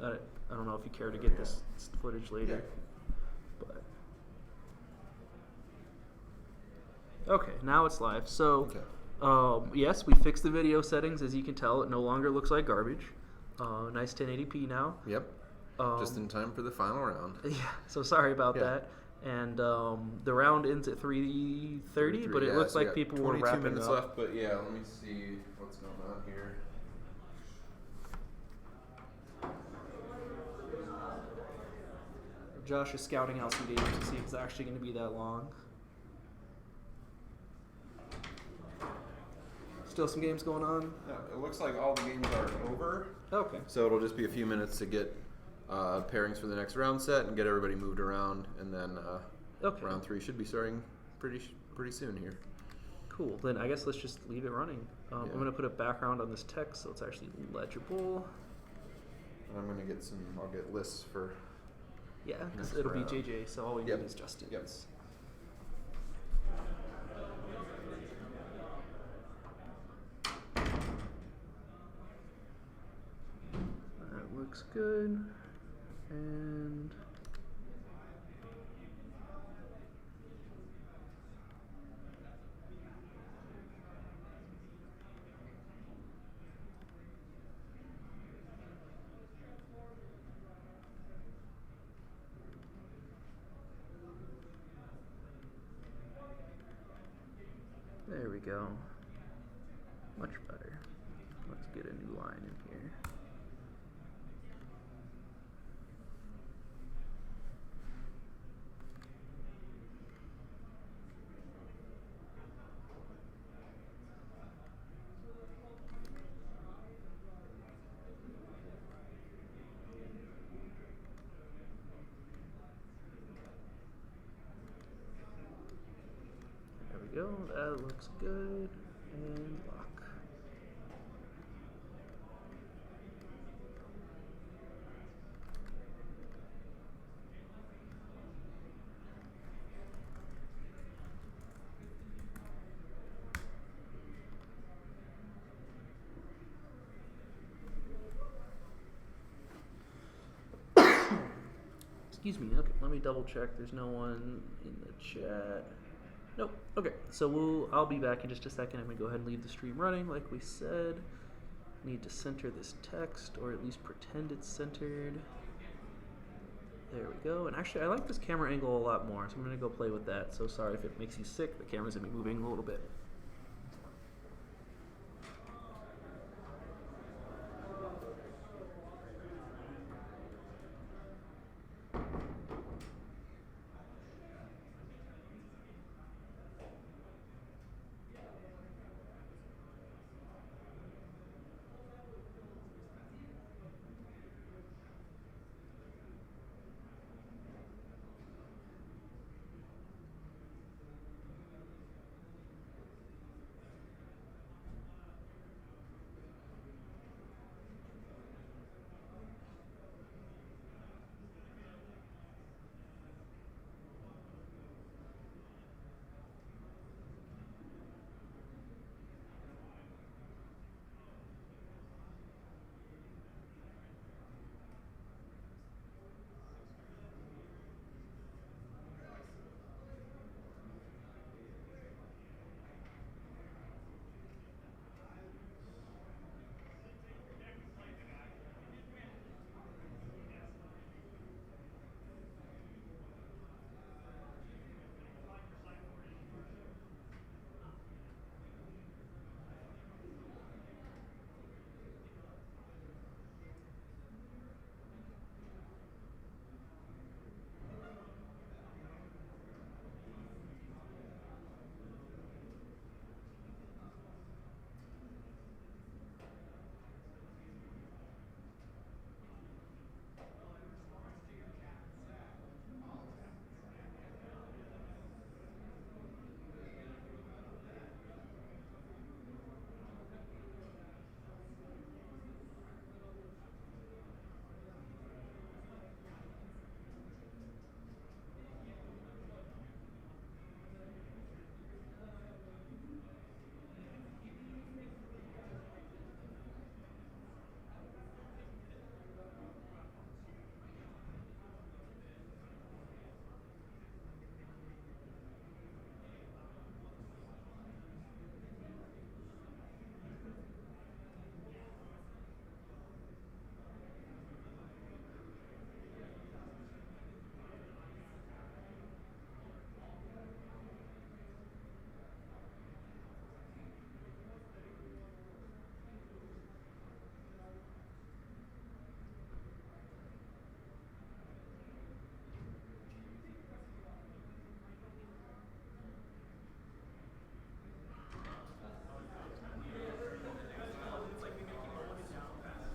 I don't know if you care to get this footage later. But okay, now it's live. So, yes, we fixed the video settings. As you can tell, it no longer looks like garbage. Nice 1080p now. Yep. Just in time for the final round. Yeah. So sorry about that. And the round ends at 3:30, but it looks like people were wrapping 22 minutes up. left, but yeah, let me see what's going on here. Josh is scouting out some games to see if it's actually going to be that long. Still some games going on? Yeah, it looks like all the games are over. Okay. So it'll just be a few minutes to get pairings for the next round set and get everybody moved around, and then round 3 should be starting pretty soon here. Cool. Then I guess let's just leave it running. I'm going to put a background on this text so it's actually legible. And I'm going to get I'll get lists for... Yeah, because it'll be JJ, so all we need is Justin's. Yep. That looks good. And there we go. Much better. Let's get a new line in here. There we go. That looks good. And lock. Excuse me. Okay, let me double check. There's no one in the chat. Nope. Okay, so I'll be back in just a second. I'm gonna go ahead and leave the stream running, like we said. Need to center this text, or at least pretend it's centered. There we go. And actually, I like this camera angle a lot more, so I'm gonna go play with that. So sorry if it makes you sick. The camera's gonna be moving a little bit.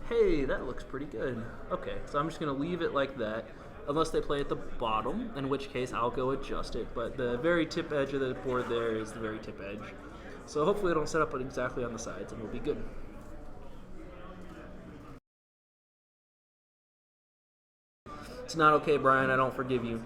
Hey, that looks pretty good. Okay, so I'm just going to leave it like that, unless they play at the bottom, in which case I'll go adjust it. But the very tip edge of the board there is the very tip edge. So hopefully it'll set up it exactly on the sides and we'll be good. It's not okay, Brian. I don't forgive you.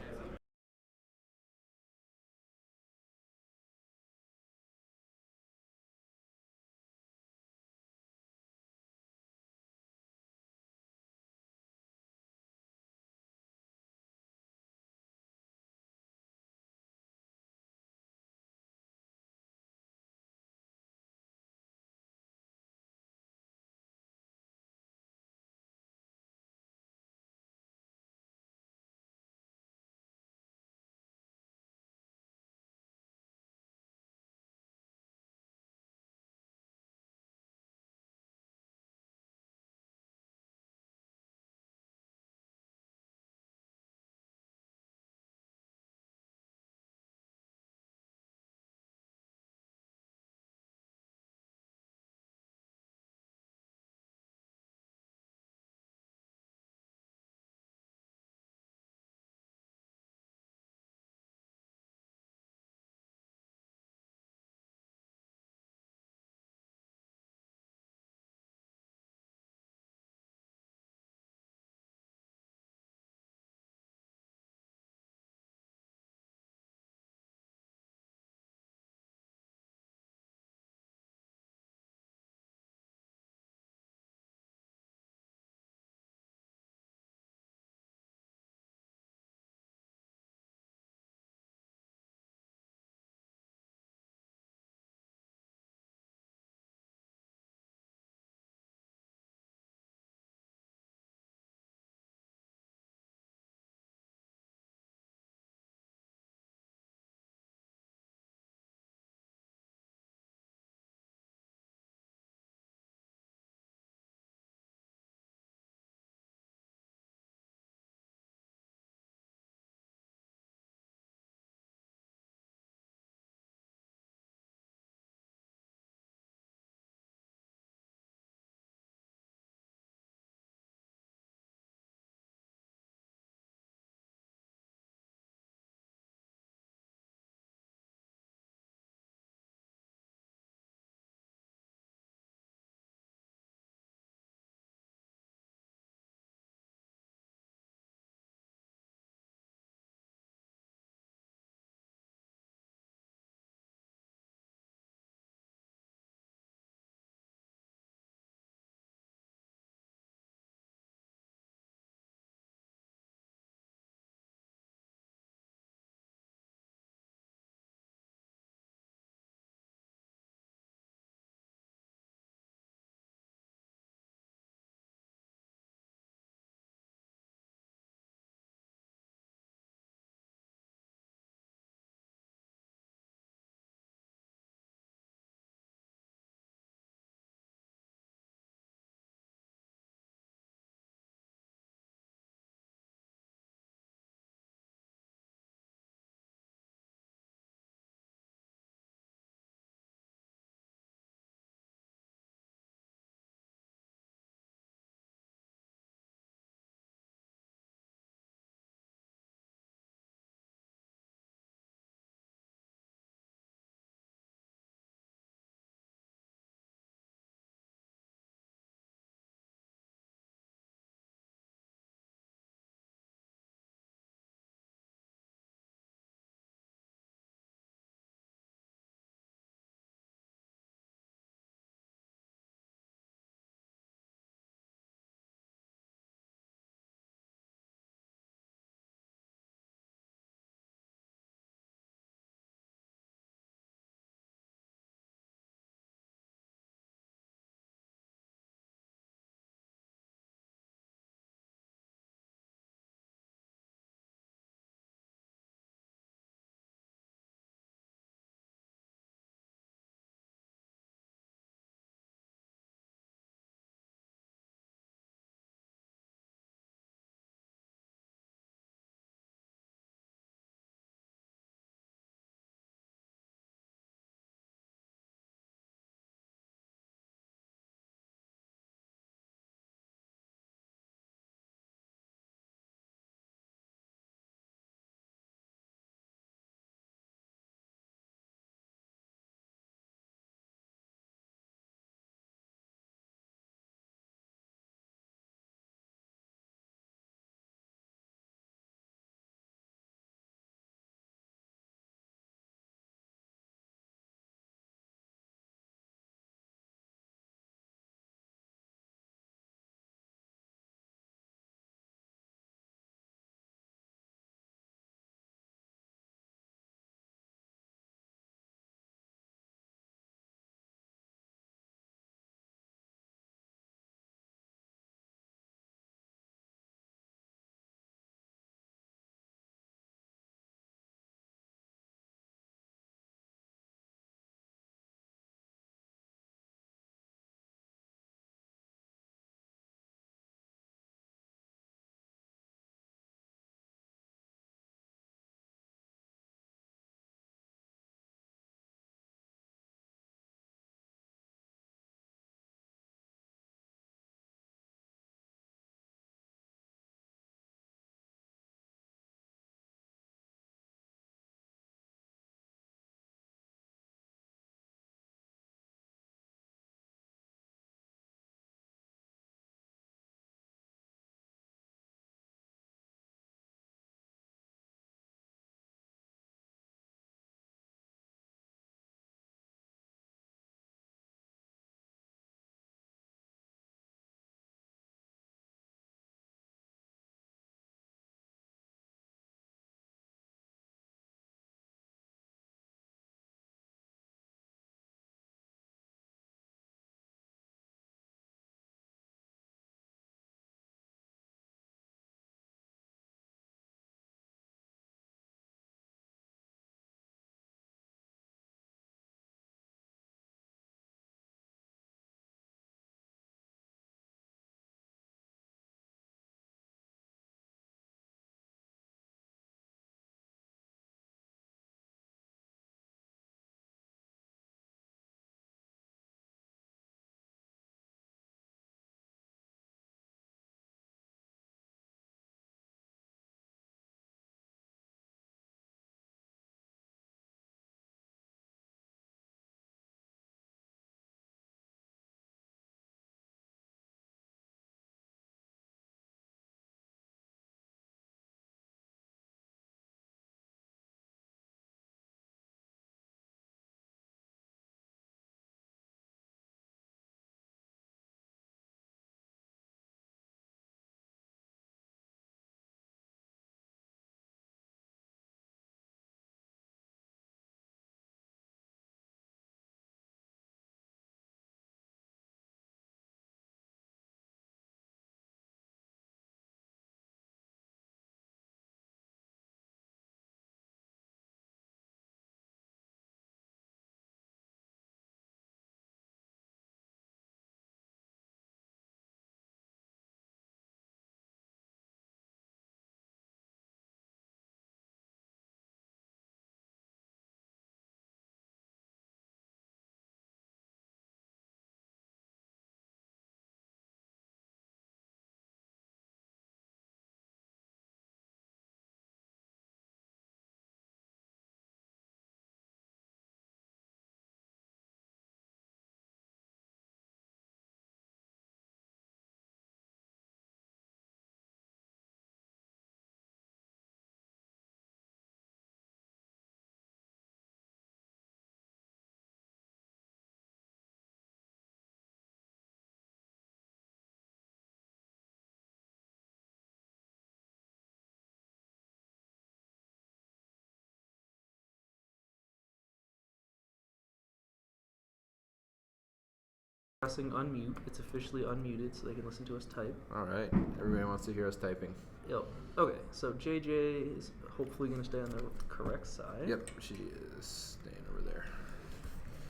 pressing unmute. It's officially unmuted, so they can listen to us type. All right. Everybody wants to hear us typing. Yep. Okay, so JJ is hopefully going to stay on the correct side. Yep, she is staying over there.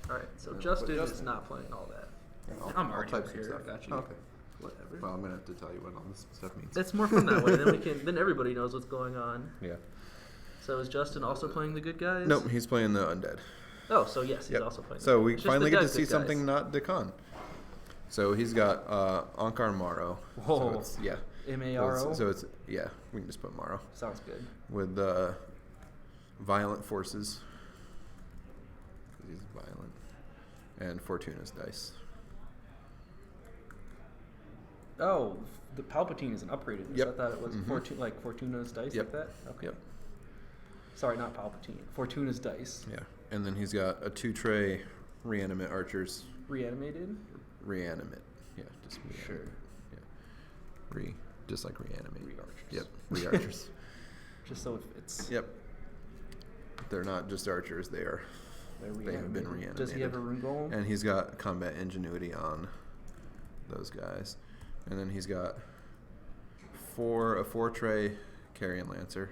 All right, so Justin is not playing all that. I'm already type some stuff. I got you. Okay. Whatever. Well, I'm going to have to tell you what all this stuff means. It's more fun that way. Then everybody knows what's going on. Yeah. So is Justin also playing the good guys? Nope, he's playing the undead. Oh, so yes, he's also playing. So we finally get to see something not Dakan. So he's got Ankar Maro. Whoa. So it's, M-A-R-O? So it's, we can just put Maro. Sounds good. With violent forces. Because he's violent. And Fortuna's dice. Oh, the Palpatine is an upgraded dice. Yep. I thought it was Fortuna's dice like that? Okay. Yep. Sorry, not Palpatine. Fortuna's dice. Yeah. And then he's got a 2-tray reanimate archers. Reanimated? Reanimate. Yeah, just reanimate. Sure. Yeah. Just like reanimate. Re-archers. Yep. Re-archers. Just so it fits. Yep. They're not just archers, they have been reanimated. Does he have a rune golem? And he's got combat ingenuity on those guys. And then he's got a 4-tray carrion lancer.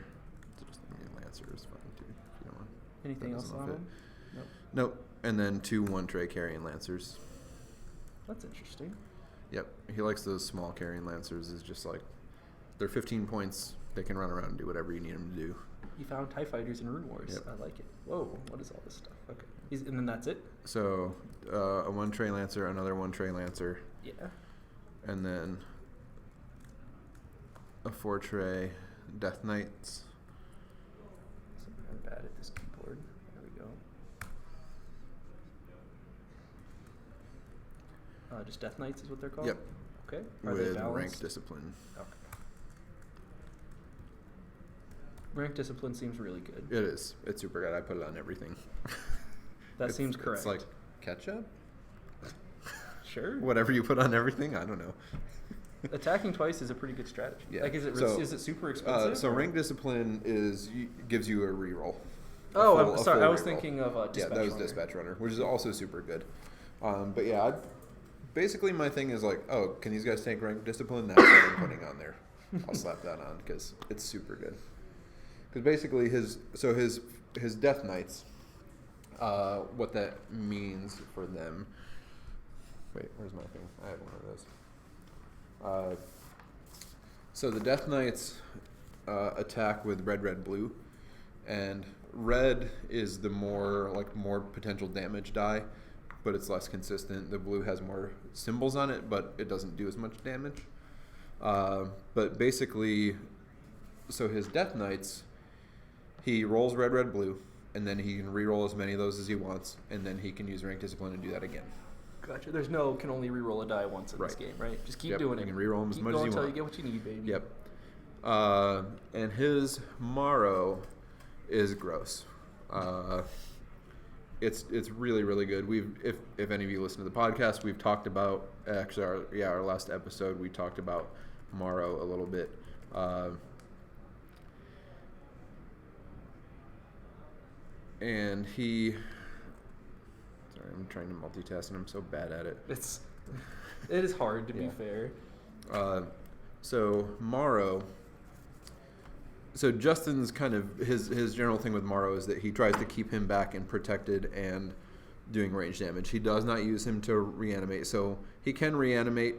So just lancer is fine too, if you don't want. Anything else on him? Nope. And then 2 1-tray carrion lancers. That's interesting. Yep. He likes those small carrion lancers. Is just like they're 15 points. They can run around and do whatever you need them to do. He found TIE fighters in Runewars. Yep. I like it. Whoa, what is all this stuff? Okay. And then that's it? So a 1-tray lancer, another 1-tray lancer. Yeah. And then a 4-tray Death Knights. I'm bad at this keyboard. There we go. Just Death Knights is what they're called? Yep. Okay. Are they with balanced? rank discipline. Okay. Rank discipline seems really good. It is. It's super good. I put it on everything. That seems correct. It's like ketchup? Sure. Whatever you put on everything, I don't know. Attacking twice is a pretty good strategy. Yeah. Like, is it super expensive? So rank discipline gives you a reroll. Oh, I'm sorry. I was thinking of Dispatch that was Runner. Dispatch Runner, which is also super good. But yeah, basically my thing is like, oh, can these guys take rank discipline? That's what I'm putting on there. I'll slap that on because it's super good. Because basically his Death Knights, what that means for them. Wait, where's my thing? I have one of those. So the Death Knights attack with red, blue, and red is the more potential damage die, but it's less consistent. The blue has more symbols on it, but it doesn't do as much damage. But basically, so his Death Knights, he rolls red, blue, and then he can re-roll as many of those as he wants, and then he can use rank discipline and do that again. Gotcha. There's no can only re-roll a die once in this game, right? Just keep doing it. You can re-roll them as much as you want. Until you get what you need, baby. Yep. And his Maro is gross. It's really, really good. If any of you listen to the podcast, we've talked about our last episode we talked about Maro a little bit. And he. Sorry, I'm trying to multitask and I'm so bad at it. It is hard to be fair. So Maro. So Justin's kind of his general thing with Maro is that he tries to keep him back and protected and doing range damage. He does not use him to reanimate. So he can reanimate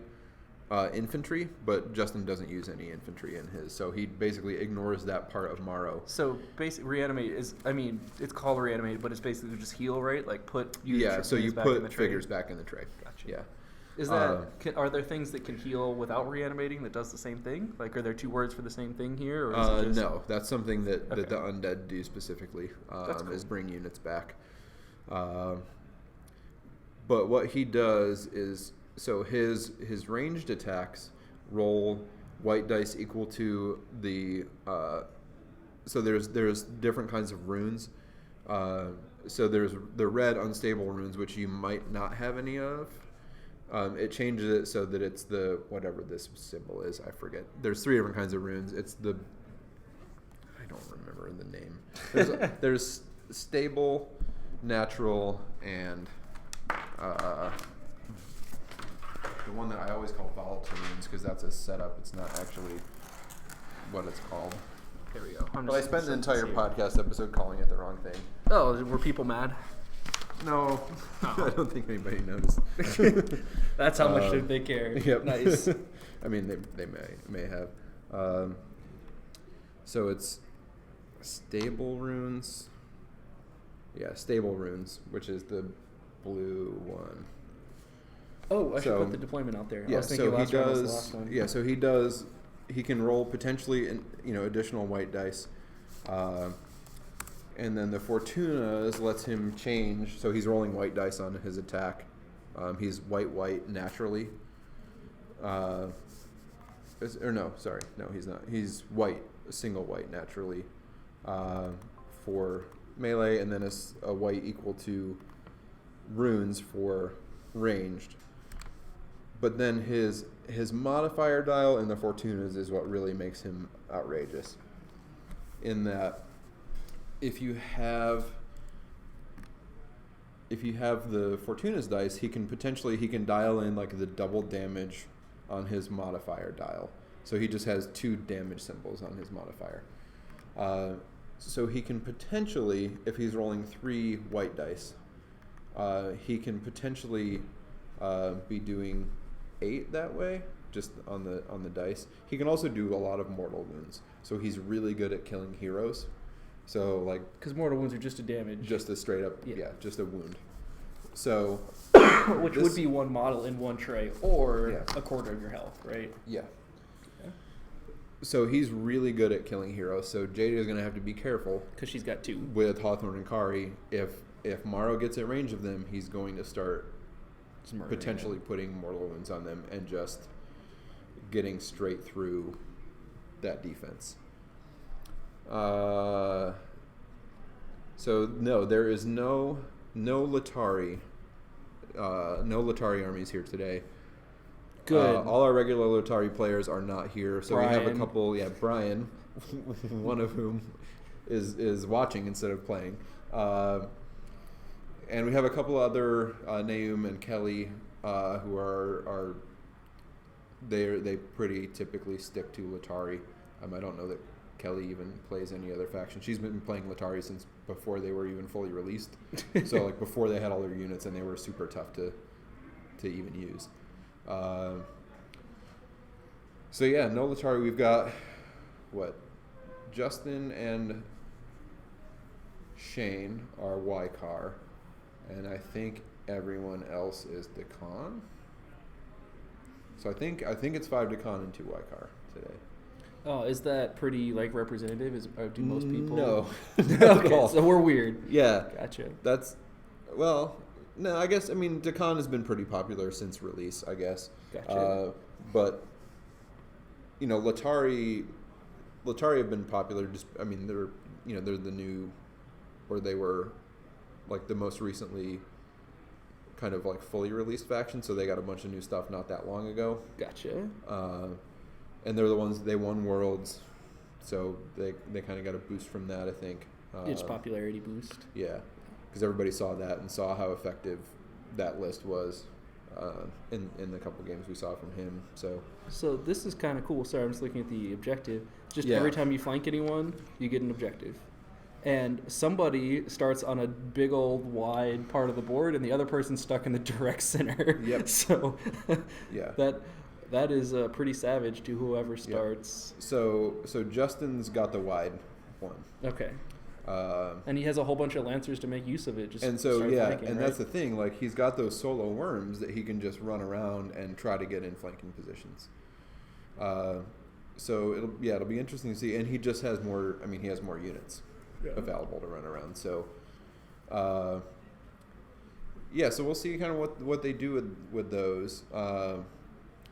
infantry, but Justin doesn't use any infantry in his. So he basically ignores that part of Maro. So basically, reanimate is, it's called reanimate, but it's basically just heal, right? Like so you put figures back in the tray. Gotcha. Yeah. Is that are there things that can heal without reanimating that does the same thing? Like, are there two words for the same thing here? Or is it just... No, that's something that the undead do specifically. That's cool. Is bring units back. But what he does is, so his ranged attacks roll white dice equal to the. So there's different kinds of runes. So there's the red unstable runes, which you might not have any of. It changes it so that it's the whatever this symbol is. I forget. There's 3 different kinds of runes. It's the I don't remember the name. There's stable, natural, and the one that I always call volatile runes because that's a setup. It's not actually what it's called. There we go. But I spent the entire podcast episode calling it the wrong thing. Oh, were people mad? No, I don't think anybody noticed. That's how much they care. Yep. Nice. I mean, they may have. So it's stable runes. Yeah, stable runes, which is the blue one. Oh, I should put the deployment out there. Yeah, I was thinking so he last round was the does. last one. Yeah, so he does. He can roll potentially, additional white dice, and then the Fortunas lets him change. So he's rolling white dice on his attack. He's white naturally. No, he's not. He's white, a single white naturally, for melee, and then a white equal to runes for ranged. But then his modifier dial in the Fortunas is what really makes him outrageous. In that, if you have the Fortuna's dice, he can dial in like the double damage on his modifier dial. So he just has 2 damage symbols on his modifier. So he can potentially, if he's rolling 3 white dice, he can potentially be doing 8 that way, just on the dice. He can also do a lot of mortal wounds. So he's really good at killing heroes. So like, because mortal wounds are just a damage, just a straight up, just a wound. So which would be 1 model in 1 tray, or a quarter of your health, right? Yeah. So he's really good at killing heroes. So Jada is going to have to be careful because she's got 2 with Hawthorne and Kari. If Morrow gets at range of them, he's going to start potentially putting mortal wounds on them and just getting straight through that defense. So no, there is no Latari armies here today. Good. All our regular Latari players are not here, so Brian. we have a couple. Yeah, Brian, one of whom is watching instead of playing. And we have a couple other, Naum and Kelly, who are they pretty typically stick to Latari. I don't know that Kelly even plays any other faction. She's been playing Latari since before they were even fully released. So like before they had all their units, and they were super tough to even use. So yeah, no Latari. We've got Justin and Shane are Y-Car. And I think everyone else is Decon. So I think it's 5 Decon and 2 Y-Car today. Oh, is that pretty representative? Do most people? No. Okay, so we're weird. Yeah. Gotcha. No, I guess, Decon has been pretty popular since release, I guess. Gotcha. But, Latari have been popular. They're the new, or they were like the most recently kind of like fully released faction, so they got a bunch of new stuff not that long ago. Gotcha. And they're the ones, they won Worlds, so they kind of got a boost from that, I think. It's popularity boost. Yeah, because everybody saw that and saw how effective that list was in the couple games we saw from him. So this is kind of cool. Sorry, I'm just looking at the objective. Just Yeah. every time you flank anyone, you get an objective. And somebody starts on a big old wide part of the board, and the other person's stuck in the direct center. Yep. So yeah. that is pretty savage to whoever starts. Yep. So Justin's got the wide one. Okay. And he has a whole bunch of lancers to make use of it. Just and so start flanking, and right? that's the thing. Like he's got those solo worms that he can just run around and try to get in flanking positions. So it'll be interesting to see. And he just has more. He has more units available to run around. So, so we'll see kind of what they do with those.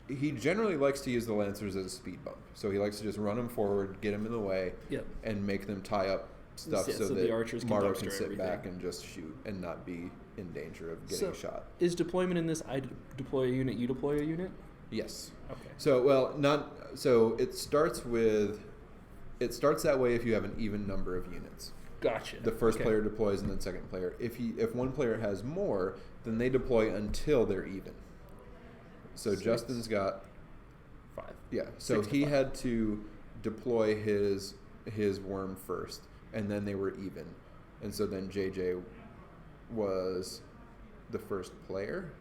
He generally likes to use the lancers as a speed bump. So he likes to just run them forward, get them in the way, and make them tie up stuff so that the archers can Maro can sit everything. back and just shoot and not be in danger of getting shot. Is deployment in this, I deploy a unit, you deploy a unit? Yes. Okay. So, it starts that way if you have an even number of units. Gotcha. The first player deploys and then second player. If one player has more, then they deploy until they're even. So 6. Justin's got 5. Yeah, so 6 to he 5. had to deploy his worm first, and then they were even, and so then JJ was the first player.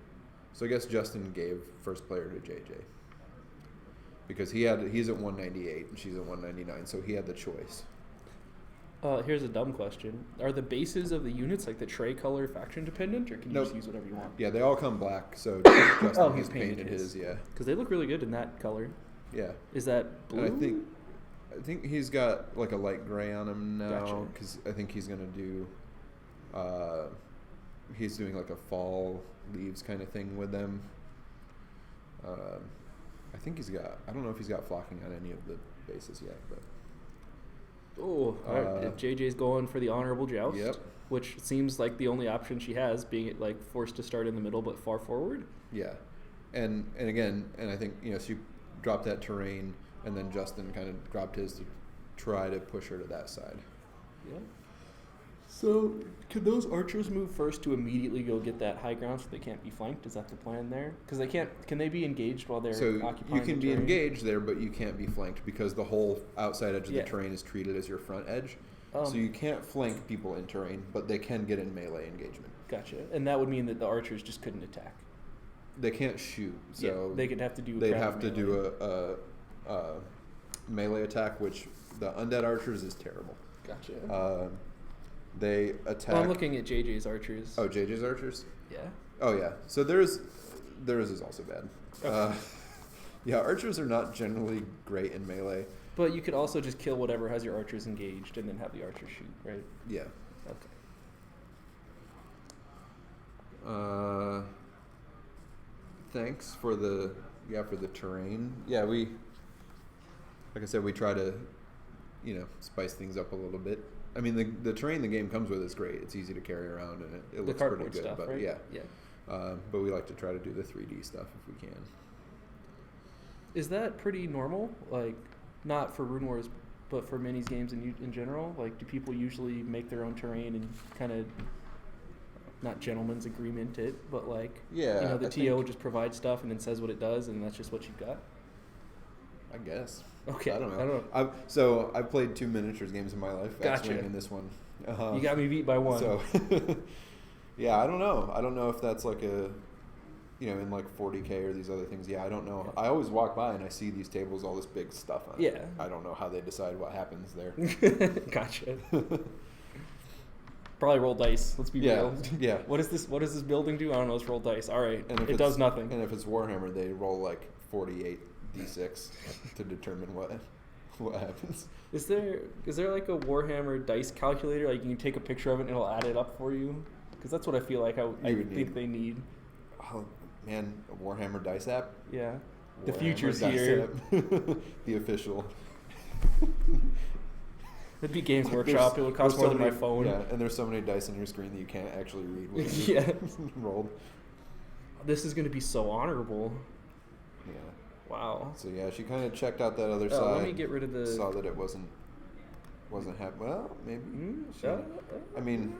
So I guess Justin gave first player to JJ because he's at 198 and she's at 199, so he had the choice. Here's a dumb question: are the bases of the units like the tray color faction dependent, or can you Nope. just use whatever you want? Yeah, they all come black. So Justin he's has painted painted his. his. Yeah, Because they look really good in that color. yeah. Is that blue? And I think he's got like a light gray on him now Gotcha. because I think he's gonna do. He's doing like a fall leaves kind of thing with them. I think he's got. I don't know if he's got flocking on any of the bases yet, but. Oh, all right. If JJ's going for the honorable joust, Yep. which seems like the only option she has, being like forced to start in the middle but far forward. Yeah, and again, and I think she dropped that terrain, and then Justin kind of dropped his to try to push her to that side. Yeah. So, could those archers move first to immediately go get that high ground so they can't be flanked? Is that the plan there? Because they can't. Can they be engaged while they're So occupying you can the be terrain? engaged there, but you can't be flanked because the whole outside edge of Yeah. the terrain is treated as your front edge. So you can't flank people in terrain, but they can get in melee engagement. Gotcha. And that would mean that the archers just couldn't attack. They can't shoot, so they could have to do. they'd have to do a melee attack, which the undead archers is terrible. Gotcha. They attack. Well, I'm looking at JJ's archers. Oh, JJ's archers. Yeah. Oh yeah. So theirs is also bad. Okay. Yeah, archers are not generally great in melee. But you could also just kill whatever has your archers engaged and then have the archers shoot, right? Yeah. Okay. Thanks for the terrain. Yeah, like I said, we try to, spice things up a little bit. I mean, the terrain the game comes with is great. It's easy to carry around, and it looks pretty good. Stuff, but right? yeah. Yeah. But we like to try to do the 3D stuff if we can. Is that pretty normal? Like, not for Runewars, but for minis games in general? Like, do people usually make their own terrain and kind of, not gentleman's agreement it, but like, Yeah, the I TO think- just provides stuff and then says what it does, and that's just what you've got? I guess. Okay. I don't know. I've played 2 miniatures games in my life. Gotcha. X-Wing and this one. You got me beat by one. So, yeah, I don't know. I don't know if that's like a, in like 40K or these other things. Yeah, I don't know. I always walk by and I see these tables, all this big stuff on it. Yeah. I don't know how they decide what happens there. Gotcha. Probably roll dice. Let's be Yeah, real. yeah. What does this building do? I don't know. Let's roll dice. All right. And if It does nothing. And if it's Warhammer, they roll like 48 d6 to determine what happens. Is there like a Warhammer dice calculator? Like you can take a picture of it and it'll add it up for you? Because that's what I feel like I would think need. they need. Oh man, a Warhammer dice app. Yeah. The Warhammer future's dice here. app. The official. It'd be Games Workshop. It would cost more than my phone. Yeah, and there's so many dice on your screen that you can't actually read what Yeah. rolled. This is going to be so honorable. Yeah. Wow. So yeah, she kind of checked out that other Oh, side. let me get rid of the. Saw that it wasn't happening. Well, maybe. She- uh, I mean,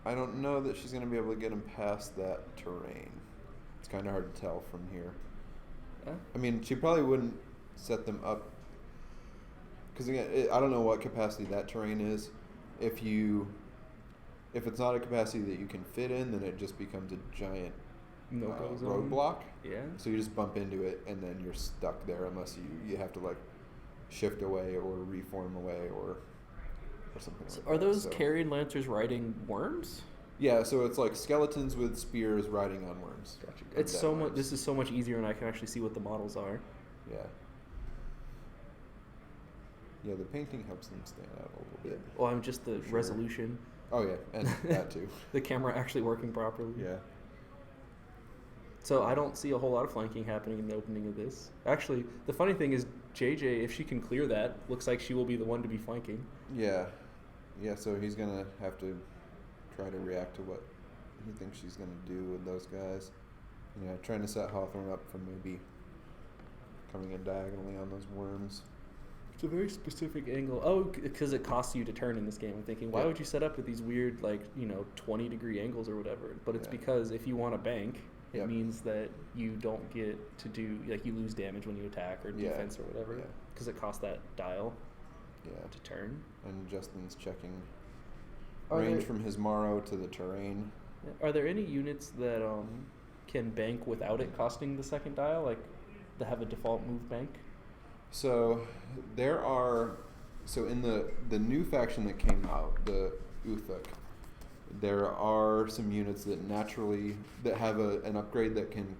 I don't know that she's going to be able to get him past that terrain. It's kind of hard to tell from here. I mean, she probably wouldn't set them up because again, I don't know what capacity that terrain is. If it's not a capacity that you can fit in, then it just becomes a giant No-go zone. roadblock. Yeah. So you just bump into it, and then you're stuck there unless you have to like shift away or reform away or something like that. Are those So- carried lancers riding worms? Yeah, so it's like skeletons with spears riding on worms. Gotcha. Or It's dead so much. worms. This is so much easier, and I can actually see what the models are. Yeah. Yeah, the painting helps them stand out a little bit. Well, I'm just the For sure. resolution, Oh yeah, and that too. the camera actually working properly. Yeah. So I don't see a whole lot of flanking happening in the opening of this. Actually, the funny thing is, JJ, if she can clear that, looks like she will be the one to be flanking. Yeah. Yeah, so he's gonna have to try to react to what he thinks she's gonna do with those guys. Yeah, trying to set Hawthorne up for maybe coming in diagonally on those worms. It's a very specific angle. Oh, because it costs you to turn in this game. I'm thinking, why Yeah. would you set up with these weird, 20-degree angles or whatever? But it's Yeah. because if you want to bank, it Yep. means that you don't get to do, like, you lose damage when you attack or Yeah. defense or whatever, Yeah. because it costs that dial Yeah. to turn. And Justin's checking Are range there- from his Morrow to the terrain. Are there any units that can bank without it costing the second dial, like that have a default move bank? So there are, so in the new faction that came out, the Uthuk, there are some units that that have an upgrade that can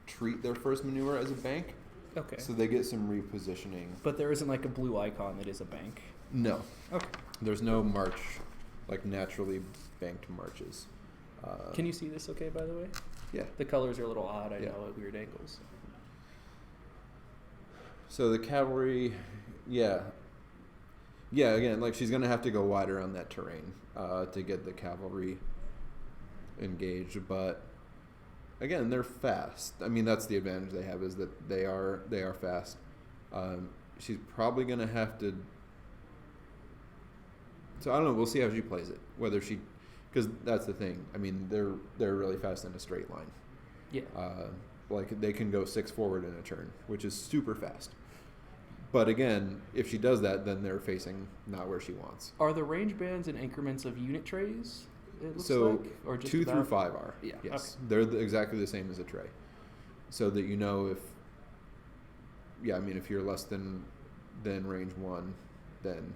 treat their first maneuver as a bank. Okay. So they get some repositioning. But there isn't like a blue icon that is a bank. No. Okay. There's no march, like naturally banked marches. Can you see this okay, by the way? Yeah. The colors are a little odd, I Yeah. know, at weird angles. So the cavalry, yeah. Yeah, again, like she's going to have to go wider on that terrain to get the cavalry engaged. But again, they're fast. I mean, that's the advantage they have, is that they are fast. She's probably going to have to. So I don't know. We'll see how she plays it. Whether she, because that's the thing. I mean, they're really fast in a straight line. Yeah. Like they can go 6 forward in a turn, which is super fast. But again, if she does that, then they're facing not where she wants. Are the range bands in increments of unit trays? It looks So like, or just 2 about? through 5 are. Yeah, Yes, okay. they're exactly the same as a tray, so that you know if. Yeah, I mean, if you're less than range 1, then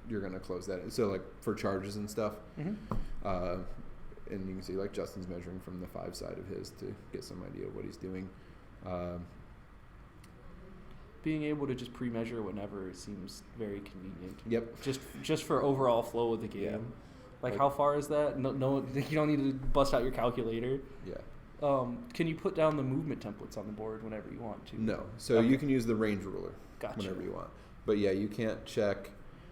you're gonna close that. So like for charges and stuff, Mhm. and you can see like Justin's measuring from the 5 side of his to get some idea of what he's doing. Being able to just pre-measure whenever seems very convenient. Yep. Just for overall flow of the game. Yeah. Like Like- how far is that? No, you don't need to bust out your calculator. Yeah. Can you put down the movement templates on the board whenever you want to? No. So Okay. you can use the range ruler Gotcha. whenever you want. But yeah, you can't check.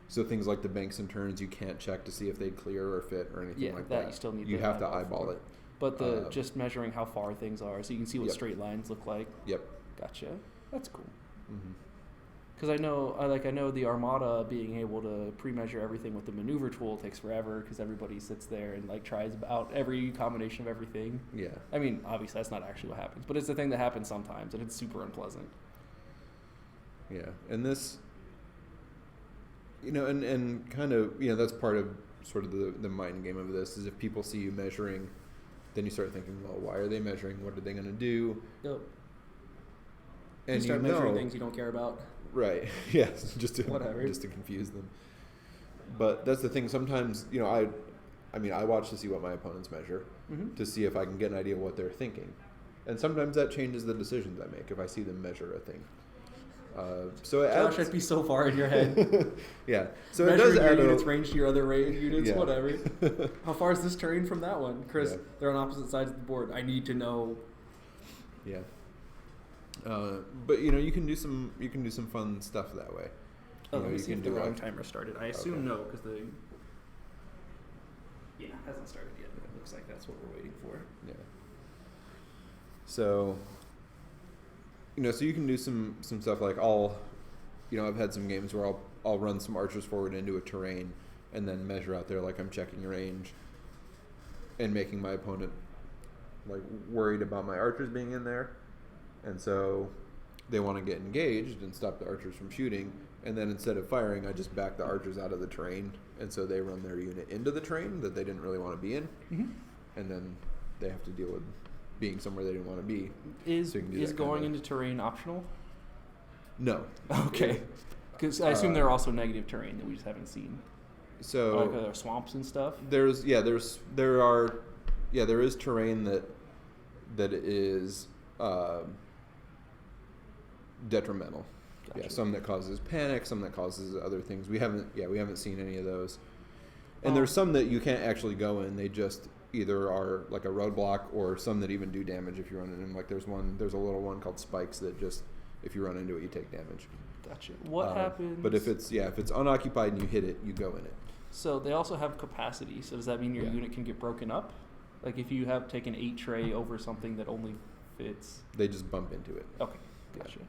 So things like the banks and turns, you can't check to see if they'd clear or fit or anything Yeah, like that that. you still need You to have to eyeball eyeball for. it. But the just measuring how far things are, so you can see what Yep. straight lines look like. Yep. Gotcha. That's cool. Mm-hmm. Because I know the Armada being able to pre-measure everything with the maneuver tool takes forever because everybody sits there and like tries out every combination of everything. Yeah. I mean, obviously that's not actually what happens, but it's the thing that happens sometimes, and it's super unpleasant. Yeah. And this, and kind of, that's part of sort of the mind game of this, is if people see you measuring, then you start thinking, well, why are they measuring? What are they going to do? Yep. And you start measuring things you don't care about. Right. Yes. Just to Whatever. Just to confuse them. But that's the thing. Sometimes, I watch to see what my opponents measure, Mm-hmm. to see if I can get an idea of what they're thinking, and sometimes that changes the decisions I make if I see them measure a thing. So it Josh, adds, I'd be so far in your head. yeah. So Measuring it does your add units range to your other units, Yeah. whatever. How far is this terrain from that one? Chris, Yeah. they're on opposite sides of the board. I need to know. Yeah. But you can do some fun stuff that way. Oh, You let me you see can if the do wrong like- timer started. I assume Okay. no, because the hasn't started yet. But it looks like that's what we're waiting for. Yeah. So, so you can do some stuff like I've had some games where I'll run some archers forward into a terrain and then measure out there like I'm checking range and making my opponent like worried about my archers being in there, and so they want to get engaged and stop the archers from shooting, and then instead of firing, I just back the archers out of the terrain, and so they run their unit into the terrain that they didn't really want to be in, Mm-hmm. and then they have to deal with being somewhere they didn't want to be. Is So you can do is that going kinda- into terrain optional? No. Okay. Because I assume there are also negative terrain that we just haven't seen. So Like there are swamps and stuff. there is terrain that is detrimental. Yeah, Gotcha. some that causes panic, some that causes other things. We haven't seen any of those. And Oh. there's some that you can't actually go in. They just either are like a roadblock, or some that even do damage if you run in. Like there's a little one called spikes that just, if you run into it, you take damage. Gotcha. What happens? But if it's unoccupied and you hit it, you go in it. So they also have capacity. So does that mean your Yeah. unit can get broken up? Like if you have taken 8 tray over something that only fits. They just bump into it. Okay. Gotcha.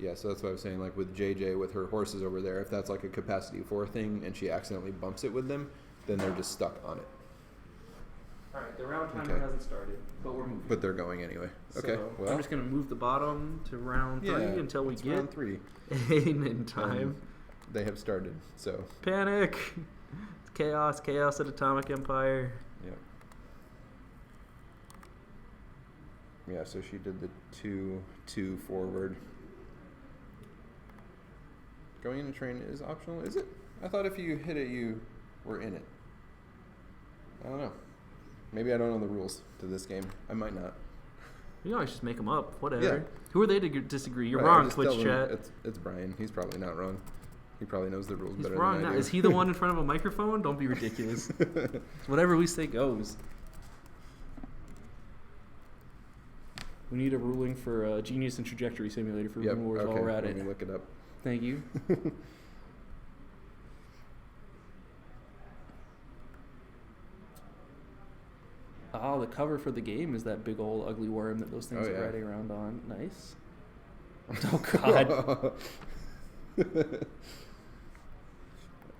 Yeah, so that's what I was saying. Like with JJ, with her horses over there, if that's like a capacity 4 thing and she accidentally bumps it with them, then they're just stuck on it. All right, the round timer Okay. hasn't started, but we're moving. But they're going anyway. Okay. So Well, I'm just gonna move the bottom to round 3 until we it's get round 3. in time. And they have started. So. Panic! It's chaos at Atomic Empire. Yep. Yeah. So she did the 2 forward. Going in a train is optional, is it? I thought if you hit it, you were in it. I don't know. Maybe I don't know the rules to this game. I might not. You know, I just make them up. Whatever. Yeah. Who are they to disagree? You're Right, I wrong, just Twitch tell them chat. It's Brian. He's probably not wrong. He probably knows the rules He's better wrong than I now. do. Is he the one in front of a microphone? Don't be ridiculous. Whatever we say goes. We need a ruling for Genius and Trajectory Simulator for Yep. Runewars while Okay. we're at Let it. me look it up. Thank you. Oh, the cover for the game is that big old ugly worm that those things Oh, are yeah. riding around on. Nice. Oh, God.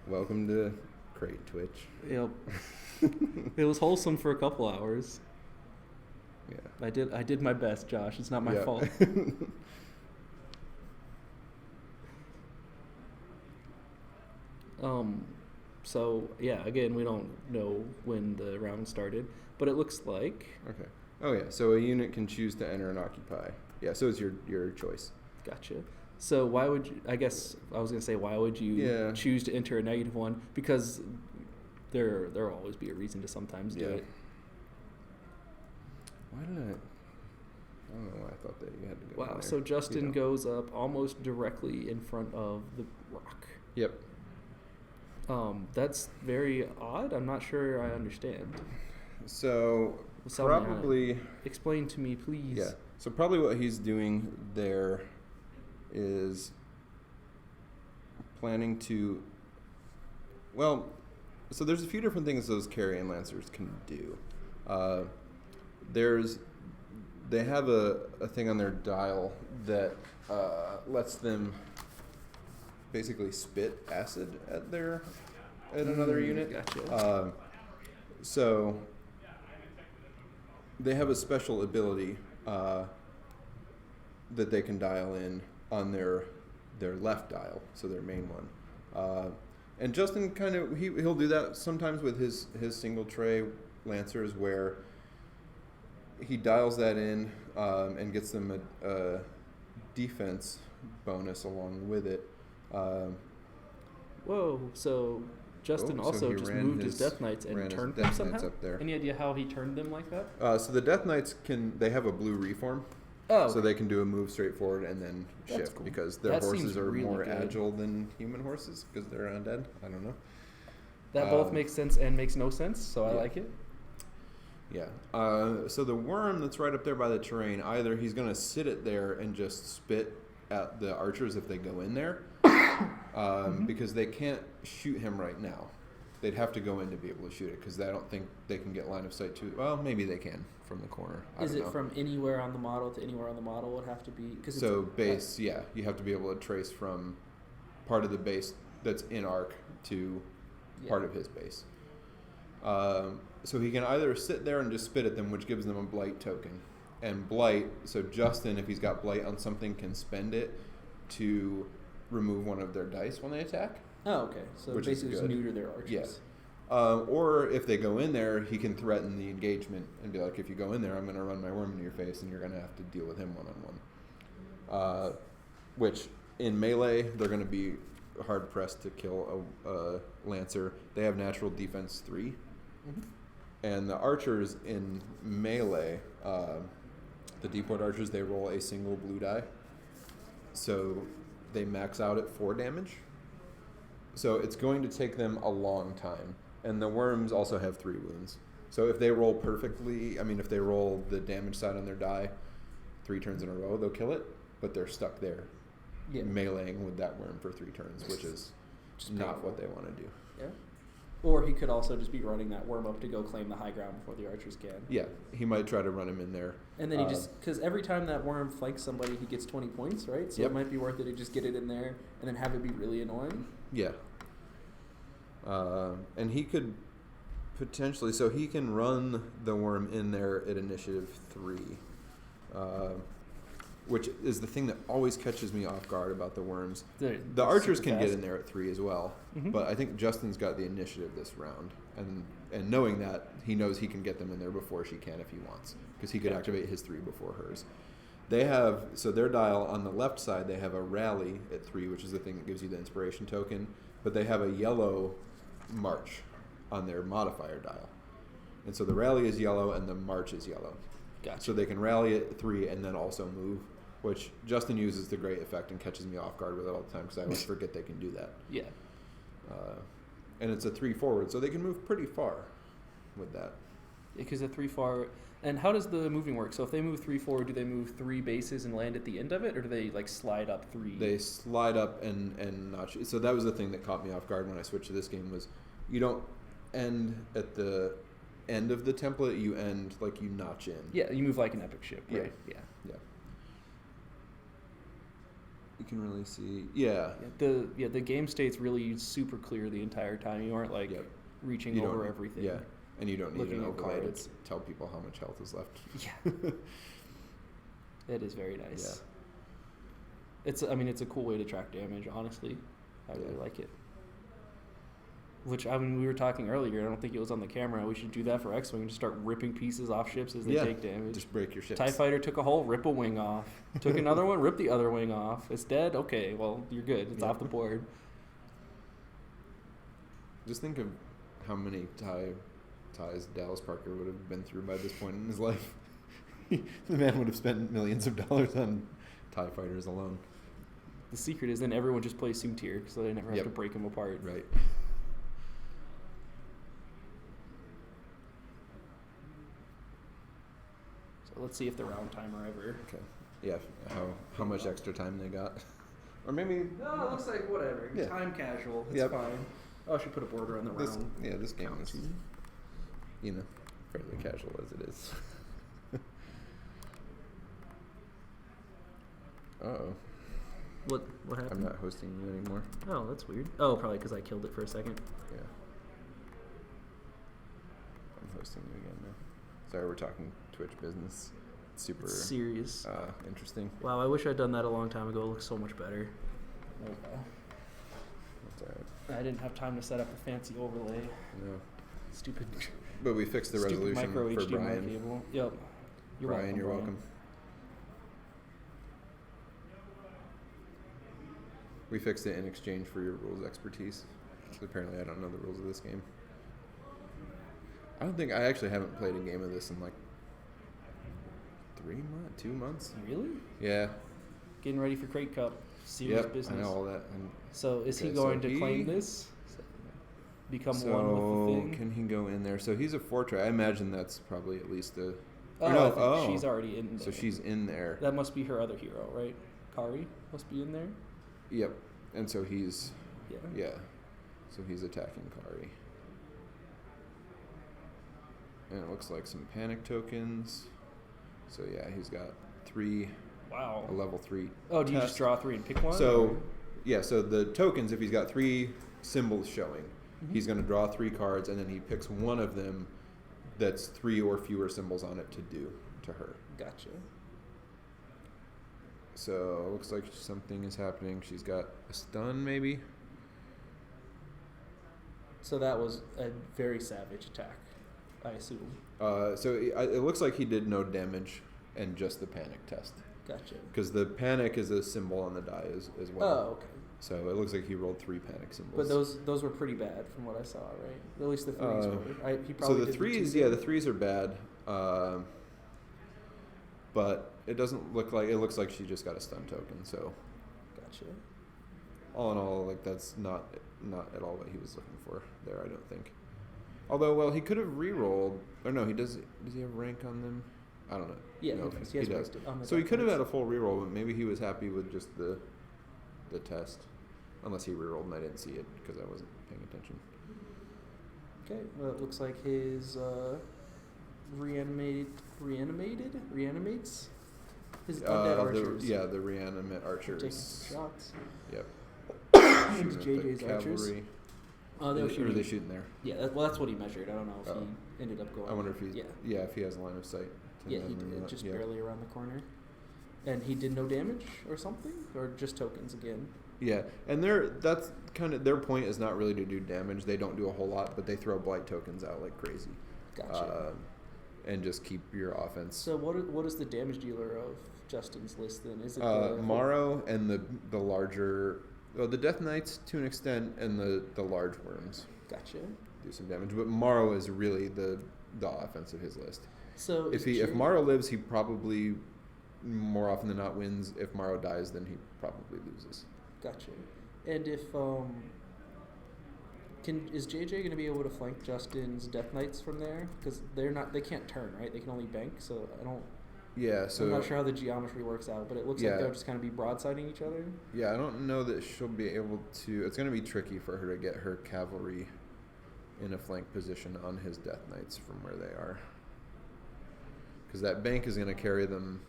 Welcome to Crate Twitch. Yep. It was wholesome for a couple hours. Yeah. I did my best, Josh. It's not my Yeah. fault. So yeah, again, we don't know when the round started, but it looks like Okay. Oh yeah. So a unit can choose to enter and occupy. Yeah. So it's your choice. gotcha. So why would you? I guess I was gonna say why would you Yeah. choose to enter a -1? Because there'll always be a reason to sometimes do Yeah. it. Why did I don't know why I thought that you had to go. in Wow. there. So Justin You know. goes up almost directly in front of the rock. Yep. That's very odd. I'm not sure I understand. So Sell me on it. probably. Explain to me, please. Yeah. So probably what he's doing there is planning to. Well, so there's a few different things those carrion lancers can do. They have a thing on their dial that lets them basically spit acid at another unit. Gotcha. So they have a special ability that they can dial in on their left dial, so their main one. And Justin kind of he'll do that sometimes with his single tray lancers, where he dials that in and gets them a defense bonus along with it. Whoa, so Justin so also he just ran moved his his- Death Knights ran and his turned Death them Knights somehow? up there. Any idea how he turned them like that? So the Death Knights they have a blue reform, Oh, so they can do a move straight forward and then That's shift cool. because their That horses seems are really more good. agile than human horses because they're undead. I don't know. that both um, makes sense and makes no sense, so I yeah. like it. Yeah. So the worm that's right up there by the terrain, either he's going to sit it there and just spit at the archers if they go in there, because they can't shoot him right now. They'd have to go in to be able to shoot it because I don't think they can get line of sight to it. Well, maybe they can from the corner. I Is don't it know. from anywhere on the model to anywhere on the model would have to be? Cause So base, yeah, you have to be able to trace from part of the base that's in arc to part of his base. So he can either sit there and just spit at them, which gives them a blight token. And blight, so Justin, if he's got blight on something, can spend it to remove one of their dice when they attack. Oh, okay. So Which is basically just good. neuter their archers. Yes. Or if they go in there, he can threaten the engagement and be like, if you go in there, I'm going to run my worm into your face and you're going to have to deal with him one-on-one. Which, in melee, they're going to be hard-pressed to kill a Lancer. They have natural defense 3. Mhm. And the archers in melee, the Deepwood archers, they roll a single blue die. So they max out at 4 damage. So it's going to take them a long time. And the worms also have 3 wounds. So if they roll perfectly, if they roll the damage side on their die 3 turns in a row, they'll kill it, but they're stuck there Yeah. meleeing with that worm for 3 turns, which is Just not painful. what they want to do. Yeah. Or he could also just be running that worm up to go claim the high ground before the archers can. Yeah, he might try to run him in there. And then he just, because every time that worm flanks somebody, he gets 20 points, right? So Yep. it might be worth it to just get it in there and then have it be really annoying. Yeah. And he could Potentially. So he can run the worm in there at initiative 3. Which is the thing that always catches me off guard about the worms. The archers can get in there at 3 as well, but I think Justin's got the initiative this round, and knowing that, he knows he can get them in there before she can if he wants, because he could activate his 3 before hers. They have, so their dial on the left side, they have a rally at 3, which is the thing that gives you the inspiration token, but they have a yellow march on their modifier dial. And so the rally is yellow and the march is yellow. Gotcha. So they can rally at 3 and then also move, which Justin uses to great effect and catches me off guard with it all the time because I always forget they can do that. Yeah. And it's a 3 forward, so they can move pretty far with that. Because a 3 forward. And how does the moving work? So if they move 3 forward, do they move 3 bases and land at the end of it, or do they like slide up 3? They slide up and notch. So that was the thing that caught me off guard when I switched to this game was you don't end at the end of the template, you end like you notch in. Yeah, you move like an epic ship, right? Yeah. You can really see, The game states really super clear the entire time. You aren't like reaching over everything. Yeah, and you don't need looking an at overlay cards. to tell people how much health is left. Yeah, it is very nice. Yeah. It's a cool way to track damage. Honestly, I really like it. Which, we were talking earlier, I don't think it was on the camera, we should do that for X-Wing, just start ripping pieces off ships as they take damage. Just break your ships. TIE Fighter took a hole, rip a wing off. Took another one, rip the other wing off. It's dead? Okay, well, you're good. It's off the board. Just think of how many ties Dallas Parker would have been through by this point in his life. The man would have spent millions of dollars on TIE Fighters alone. The secret is then everyone just plays Soontir, so they never have to break them apart. Right. Let's see if the round timer ever. Okay. Yeah. How much extra time they got, or maybe. No, it looks like whatever. Yeah. Time casual. It's fine. Oh, I should put a border on the round. This game is, fairly casual as it is. Uh-oh. What happened? I'm not hosting you anymore. Oh, that's weird. Oh, probably because I killed it for a second. Yeah. I'm hosting you again now. Sorry, we're talking Twitch business. Super it's serious. Interesting. Wow, I wish I'd done that a long time ago. It looks so much better. That's all right. I didn't have time to set up a fancy overlay. No. Stupid. But we fixed the resolution micro for HDMI Brian. cable. Yep. You're welcome. We fixed it in exchange for your rules expertise. So apparently I don't know the rules of this game. I actually haven't played a game of this in like 2 months. Really? Yeah. Getting ready for Crate Cup. Serious business. I know all that. So is he going to claim this? Become one with the thing? Can he go in there? So he's a fortress. I imagine that's probably at least a... I think she's already in there. So she's in there. That must be her other hero, right? Kari must be in there? Yep. And so he's... Yeah. So he's attacking Kari. And it looks like some panic tokens. So yeah, he's got 3... Wow. A level 3 Oh, do you test. just draw 3 and pick one? So, so the tokens, if he's got 3 symbols showing, he's going to draw 3 cards, and then he picks one of them that's 3 or fewer symbols on it to do to her. Gotcha. So, it looks like something is happening. She's got a stun, maybe? So that was a very savage attack, I assume. So it looks like he did no damage and just the panic test. Gotcha. Because the panic is a symbol on the die as well. Oh, okay. So it looks like he rolled 3 panic symbols. But those were pretty bad from what I saw, right? At least the 3s were. He probably so the did 3s, the 3s are bad. But it doesn't look like... It looks like she just got a stun token, so... Gotcha. All in all, like, that's not at all what he was looking for there, I don't think. Although, well, he could have re-rolled... Or no, does he have rank on them? I don't know. Yeah, no, he does. So he could have had a full re-roll, but maybe he was happy with just the test. Unless he re-rolled and I didn't see it because I wasn't paying attention. Okay, well, it looks like his reanimates his undead archers. The reanimate archers. Taking shots. Yep. Use JJ's archers. They were Or are shooting. they shooting there? Yeah, that's what he measured. I don't know if Oh. he ended up going. I wonder if he. Yeah. If he has line of sight. to Yeah, them he or did, not. just Yeah. barely around the corner. And he did no damage or something? Or just tokens again? Yeah, and that's kind of their point is not really to do damage. They don't do a whole lot, but they throw blight tokens out like crazy. Gotcha. And just keep your offense. So what is the damage dealer of Justin's list then? Is it Morrow and the larger, well, the Death Knights to an extent, and the large worms Gotcha. do some damage. But Morrow is really the offense of his list. So If Morrow lives, he probably more often than not wins. If Morrow dies, then he probably loses. Gotcha. And if is JJ going to be able to flank Justin's Death Knights from there? Because they can't turn, right? They can only bank. So I don't. Yeah, so I'm not sure how the geometry works out, but it looks like they'll just kind of be broadsiding each other. Yeah, I don't know that she'll be able to. It's going to be tricky for her to get her cavalry in a flank position on his Death Knights from where they are, because that bank is going to carry them.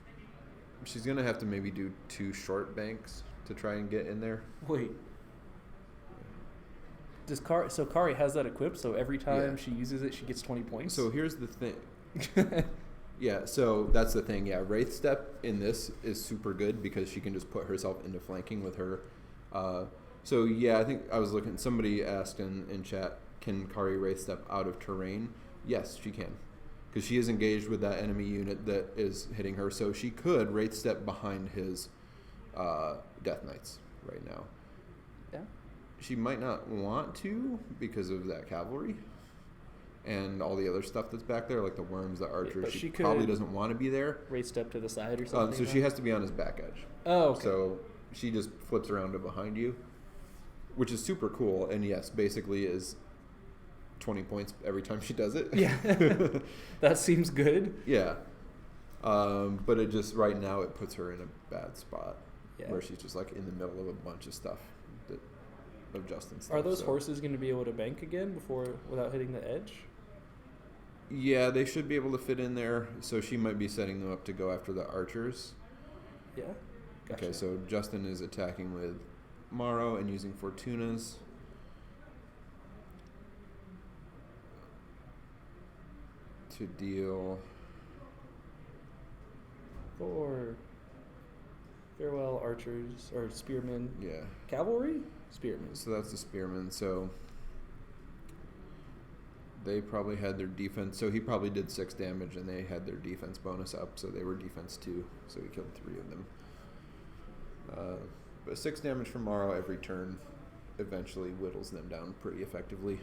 She's going to have to maybe do 2 short banks to try and get in there. Wait. So Kari has that equipped, so every time she uses it, she gets 20 points? So here's the thing. Yeah, so that's the thing. Yeah, Wraith Step in this is super good because she can just put herself into flanking with her. So yeah, I think I was looking. Somebody asked in chat, can Kari Wraith Step out of terrain? Yes, she can, because she is engaged with that enemy unit that is hitting her. So she could Wraith Step behind his Death Knights right now. Yeah. She might not want to because of that cavalry and all the other stuff that's back there, like the worms, the archers. But she she probably could doesn't want to be there. Wraith Step to the side or something? So she has to be on his back edge. Oh, okay. So she just flips around to behind you, which is super cool. And yes, basically is 20 points every time she does it. Yeah. That seems good. Yeah. But it just, right now, it puts her in a bad spot where she's just like in the middle of a bunch of stuff of Justin's stuff. Are those horses going to be able to bank again without hitting the edge? Yeah, they should be able to fit in there. So she might be setting them up to go after the archers. Yeah. Gotcha. Okay, so Justin is attacking with Morrow and using Fortunas. To deal... For farewell archers or spearmen. Yeah. Cavalry? Spearmen. So that's the spearmen. So they probably had their defense. So he probably did 6 damage, and they had their defense bonus up. So they were defense 2. So he killed 3 of them. But 6 damage from Morrow every turn eventually whittles them down pretty effectively.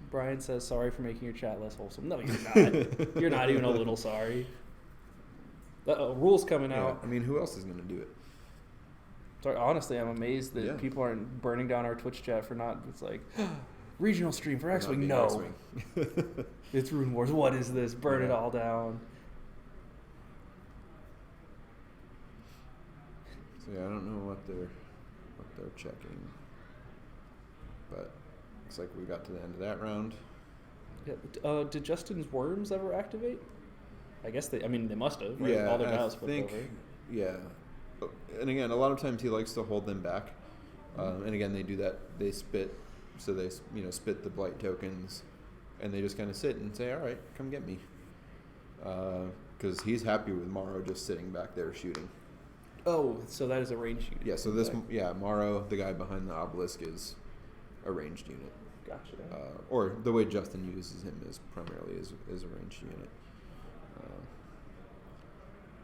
Brian says, sorry for making your chat less wholesome. No, you're not. You're not even a little sorry. Uh-oh, rules coming out. I mean, who else is going to do it? Sorry, honestly, I'm amazed that people aren't burning down our Twitch chat for not. It's like, regional stream for X-Wing. No. X-Wing. It's Runewars. What is this? Burn it all down. So yeah, I don't know what they're checking. But looks like we got to the end of that round. Yeah. Did Justin's worms ever activate? I guess they must have, right? Yeah, All their I dials flipped over. Yeah. And again, a lot of times he likes to hold them back. And again, they do that. They spit, so they spit the blight tokens, and they just kind of sit and say, "All right, come get me," because he's happy with Morrow just sitting back there shooting. Oh, so that is a ranged unit. Yeah. So Morrow, the guy behind the obelisk, is a ranged unit. Gotcha. Or the way Justin uses him is primarily is a ranged unit.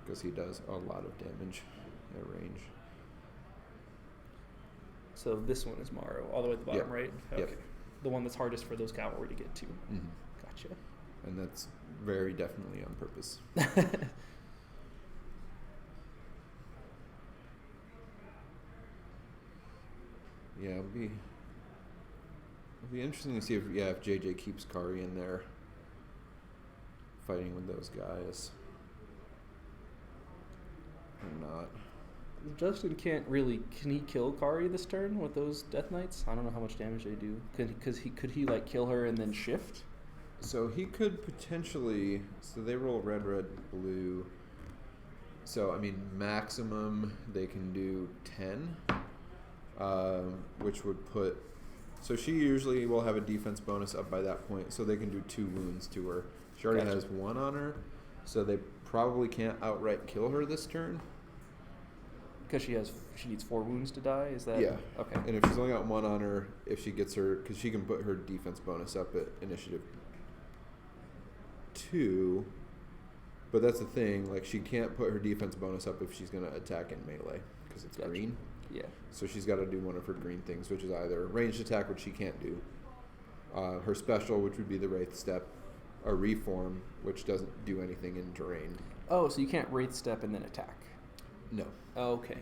Because he does a lot of damage at range. So this one is Morrow, all the way at the bottom, right? Okay. Yep. The one that's hardest for those cavalry to get to. Mm-hmm. Gotcha. And that's very definitely on purpose. Yeah, it'll be interesting to see if JJ keeps Kari in there fighting with those guys or not. Justin can he kill Kari this turn with those Death Knights? I don't know how much damage they do. Could he like kill her and then shift? So he could potentially. So they roll red, blue. So I mean, maximum they can do 10, which would put So she usually will have a defense bonus up by that point, so they can do 2 wounds to her. She already has 1 on her, so they probably can't outright kill her this turn. Because she needs 4 wounds to die. Is that? Yeah. Okay. And if she's only got 1 on her, if she gets her, because she can put her defense bonus up at initiative 2. But that's the thing, like she can't put her defense bonus up if she's going to attack in melee because it's green. Yeah. So she's got to do one of her green things, which is either ranged attack, which she can't do, her special, which would be the Wraith Step, or Reform, which doesn't do anything in terrain. Oh, so you can't Wraith Step and then attack. No. Oh, okay.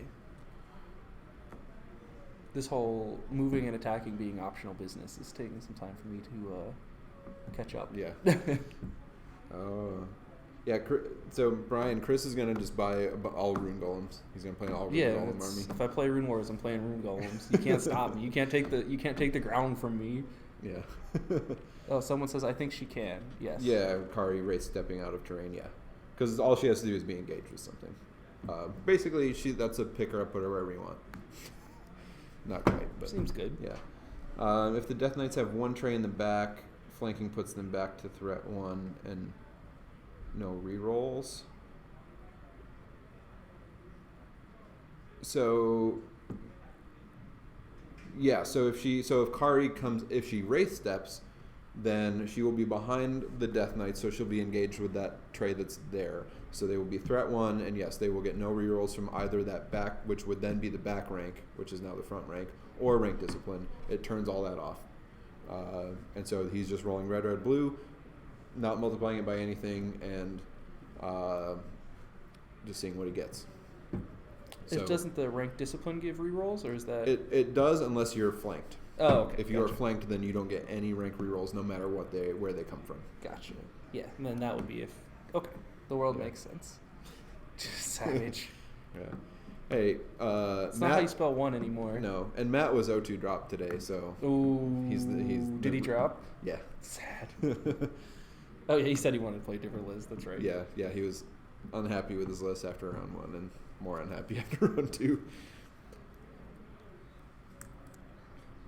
This whole moving and attacking being optional business is taking some time for me to catch up. Yeah. Oh. Yeah, so Brian, Chris is going to just buy all Rune Golems. He's going to play all Rune Golem army. If I play Runewars, I'm playing Rune Golems. You can't stop me. You can't take the ground from me. Yeah. Oh, someone says I think she can. Yes. Yeah, Kari Wraith stepping out of terrain, yeah. Because all she has to do is be engaged with something. Basically, that's a pick her up, put her wherever you want. Not quite, but seems good. Yeah. If the Death Knights have 1 tray in the back, flanking puts them back to threat 1 and no rerolls. So yeah, so if Kari if she Wraith Steps, then she will be behind the Death Knight, so she'll be engaged with that tray that's there. So they will be threat 1, and yes, they will get no rerolls from either that back, which would then be the back rank, which is now the front rank, or rank discipline. It turns all that off. And so he's just rolling red, red, blue, not multiplying it by anything, and just seeing what he gets. So Doesn't the rank discipline give rerolls, or is that... It does unless you're flanked. Oh, okay. If you are flanked, then you don't get any rank rerolls, no matter where they come from. Gotcha. Yeah, and then that would be if... Okay, the world makes sense. Savage. Yeah. Hey, It's Matt, not how you spell 1 anymore. No, and Matt was O2 dropped today, so... Ooh. Did he drop? Yeah. Sad. Oh, yeah, he said he wanted to play different lists. That's right. Yeah, he was unhappy with his list after round 1 and more unhappy after round 2.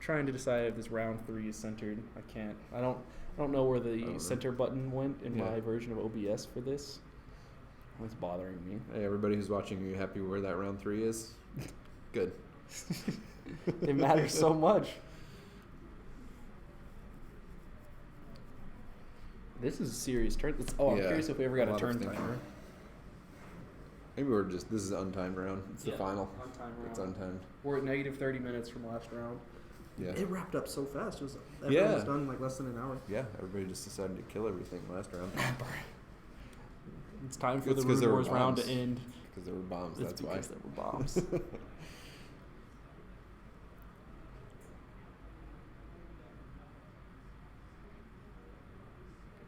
Trying to decide if this round 3 is centered. I can't. I don't know where the center button went in my version of OBS for this. It's bothering me. Hey, everybody who's watching, are you happy where that round 3 is? Good. It matters so much. This is a serious turn. I'm curious if we ever got a turn timer. Maybe this is untimed round. It's the final. Untimed round. It's untimed. We're at negative 30 minutes from last round. Yeah. It wrapped up so fast. Everyone was done like less than an hour. Yeah, everybody just decided to kill everything last round. It's time for the Runewars round to end. Because there were bombs, It's because there were bombs.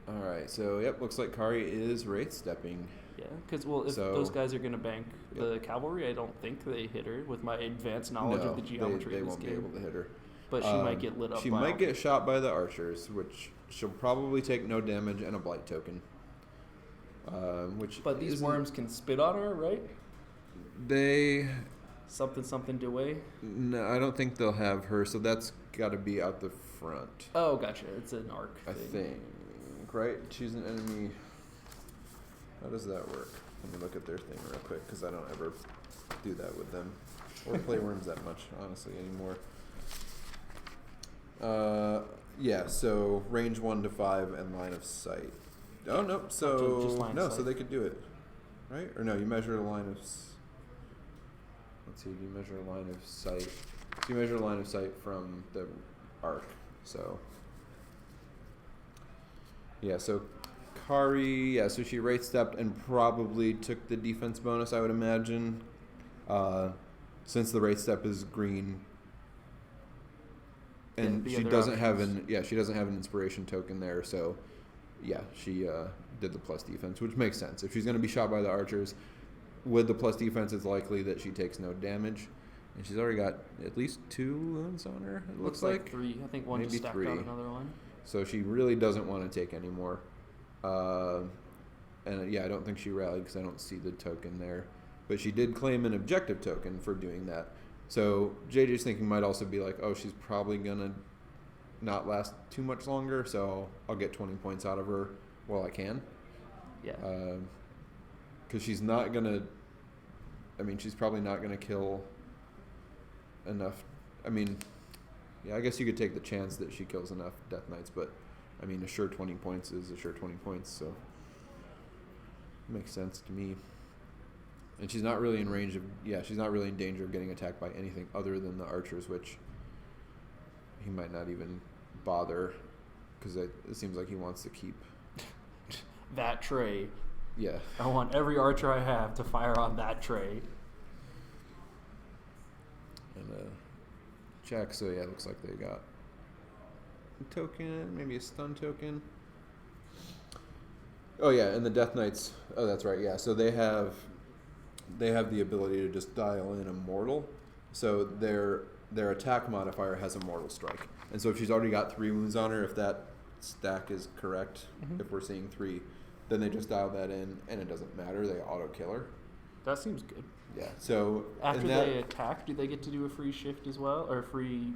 Alright, so looks like Kari is Wraith stepping. Yeah, because if those guys are going to bank the cavalry, I don't think they hit her with my advanced knowledge of the geometry they of this won't game. be able to hit her. But she might get lit up. She might get shot by the archers, which she'll probably take no damage and a blight token. But these worms can spit on her, right? They... Something Dewey? No, I don't think they'll have her, so that's got to be out the front. Oh, gotcha. It's an arc I think, right? Choose an enemy. How does that work? Let me look at their thing real quick, because I don't ever do that with them. Or play worms that much, honestly, anymore. Yeah, so range 1 to 5 and line of sight. Oh, no, so they could do it, right? Or no, you measure a line of... Let's see, you measure a line of sight. So you measure a line of sight from the arc, so... Yeah, so Kari, so she Wraith stepped and probably took the defense bonus, I would imagine. Since the Wraith step is green... And she doesn't have an inspiration token there, so yeah, she did the plus defense, which makes sense. If she's going to be shot by the archers, with the plus defense, it's likely that she takes no damage. And she's already got at least 2 wounds on her, it looks like 3. I think one maybe just stacked 3. on another one. So she really doesn't want to take any more. And yeah, I don't think she rallied because I don't see the token there. But she did claim an objective token for doing that. So JJ's thinking might also be like, oh, she's probably going to not last too much longer, so I'll get 20 points out of her while I can. Yeah. Because she's not going to... I mean, she's probably not going to kill enough... I mean, yeah, I guess you could take the chance that she kills enough Death Knights, but, I mean, a sure 20 points is a sure 20 points, so... Makes sense to me. And she's not really in range of... Yeah, she's not really in danger of getting attacked by anything other than the archers, which he might not even bother, because it seems like he wants to keep... that tray. Yeah. I want every archer I have to fire on that tray. And check, so yeah, it looks like they got a token, maybe a stun token. Oh yeah, and the Death Knights, oh that's right, yeah. So they have the ability to just dial in a mortal. So their attack modifier has a mortal strike. And so if she's already got 3 wounds on her, if that stack is correct, if we're seeing 3, then they just dial that in and it doesn't matter, they auto kill her. That seems good. Yeah. So after they attack, do they get to do a free shift as well, or a free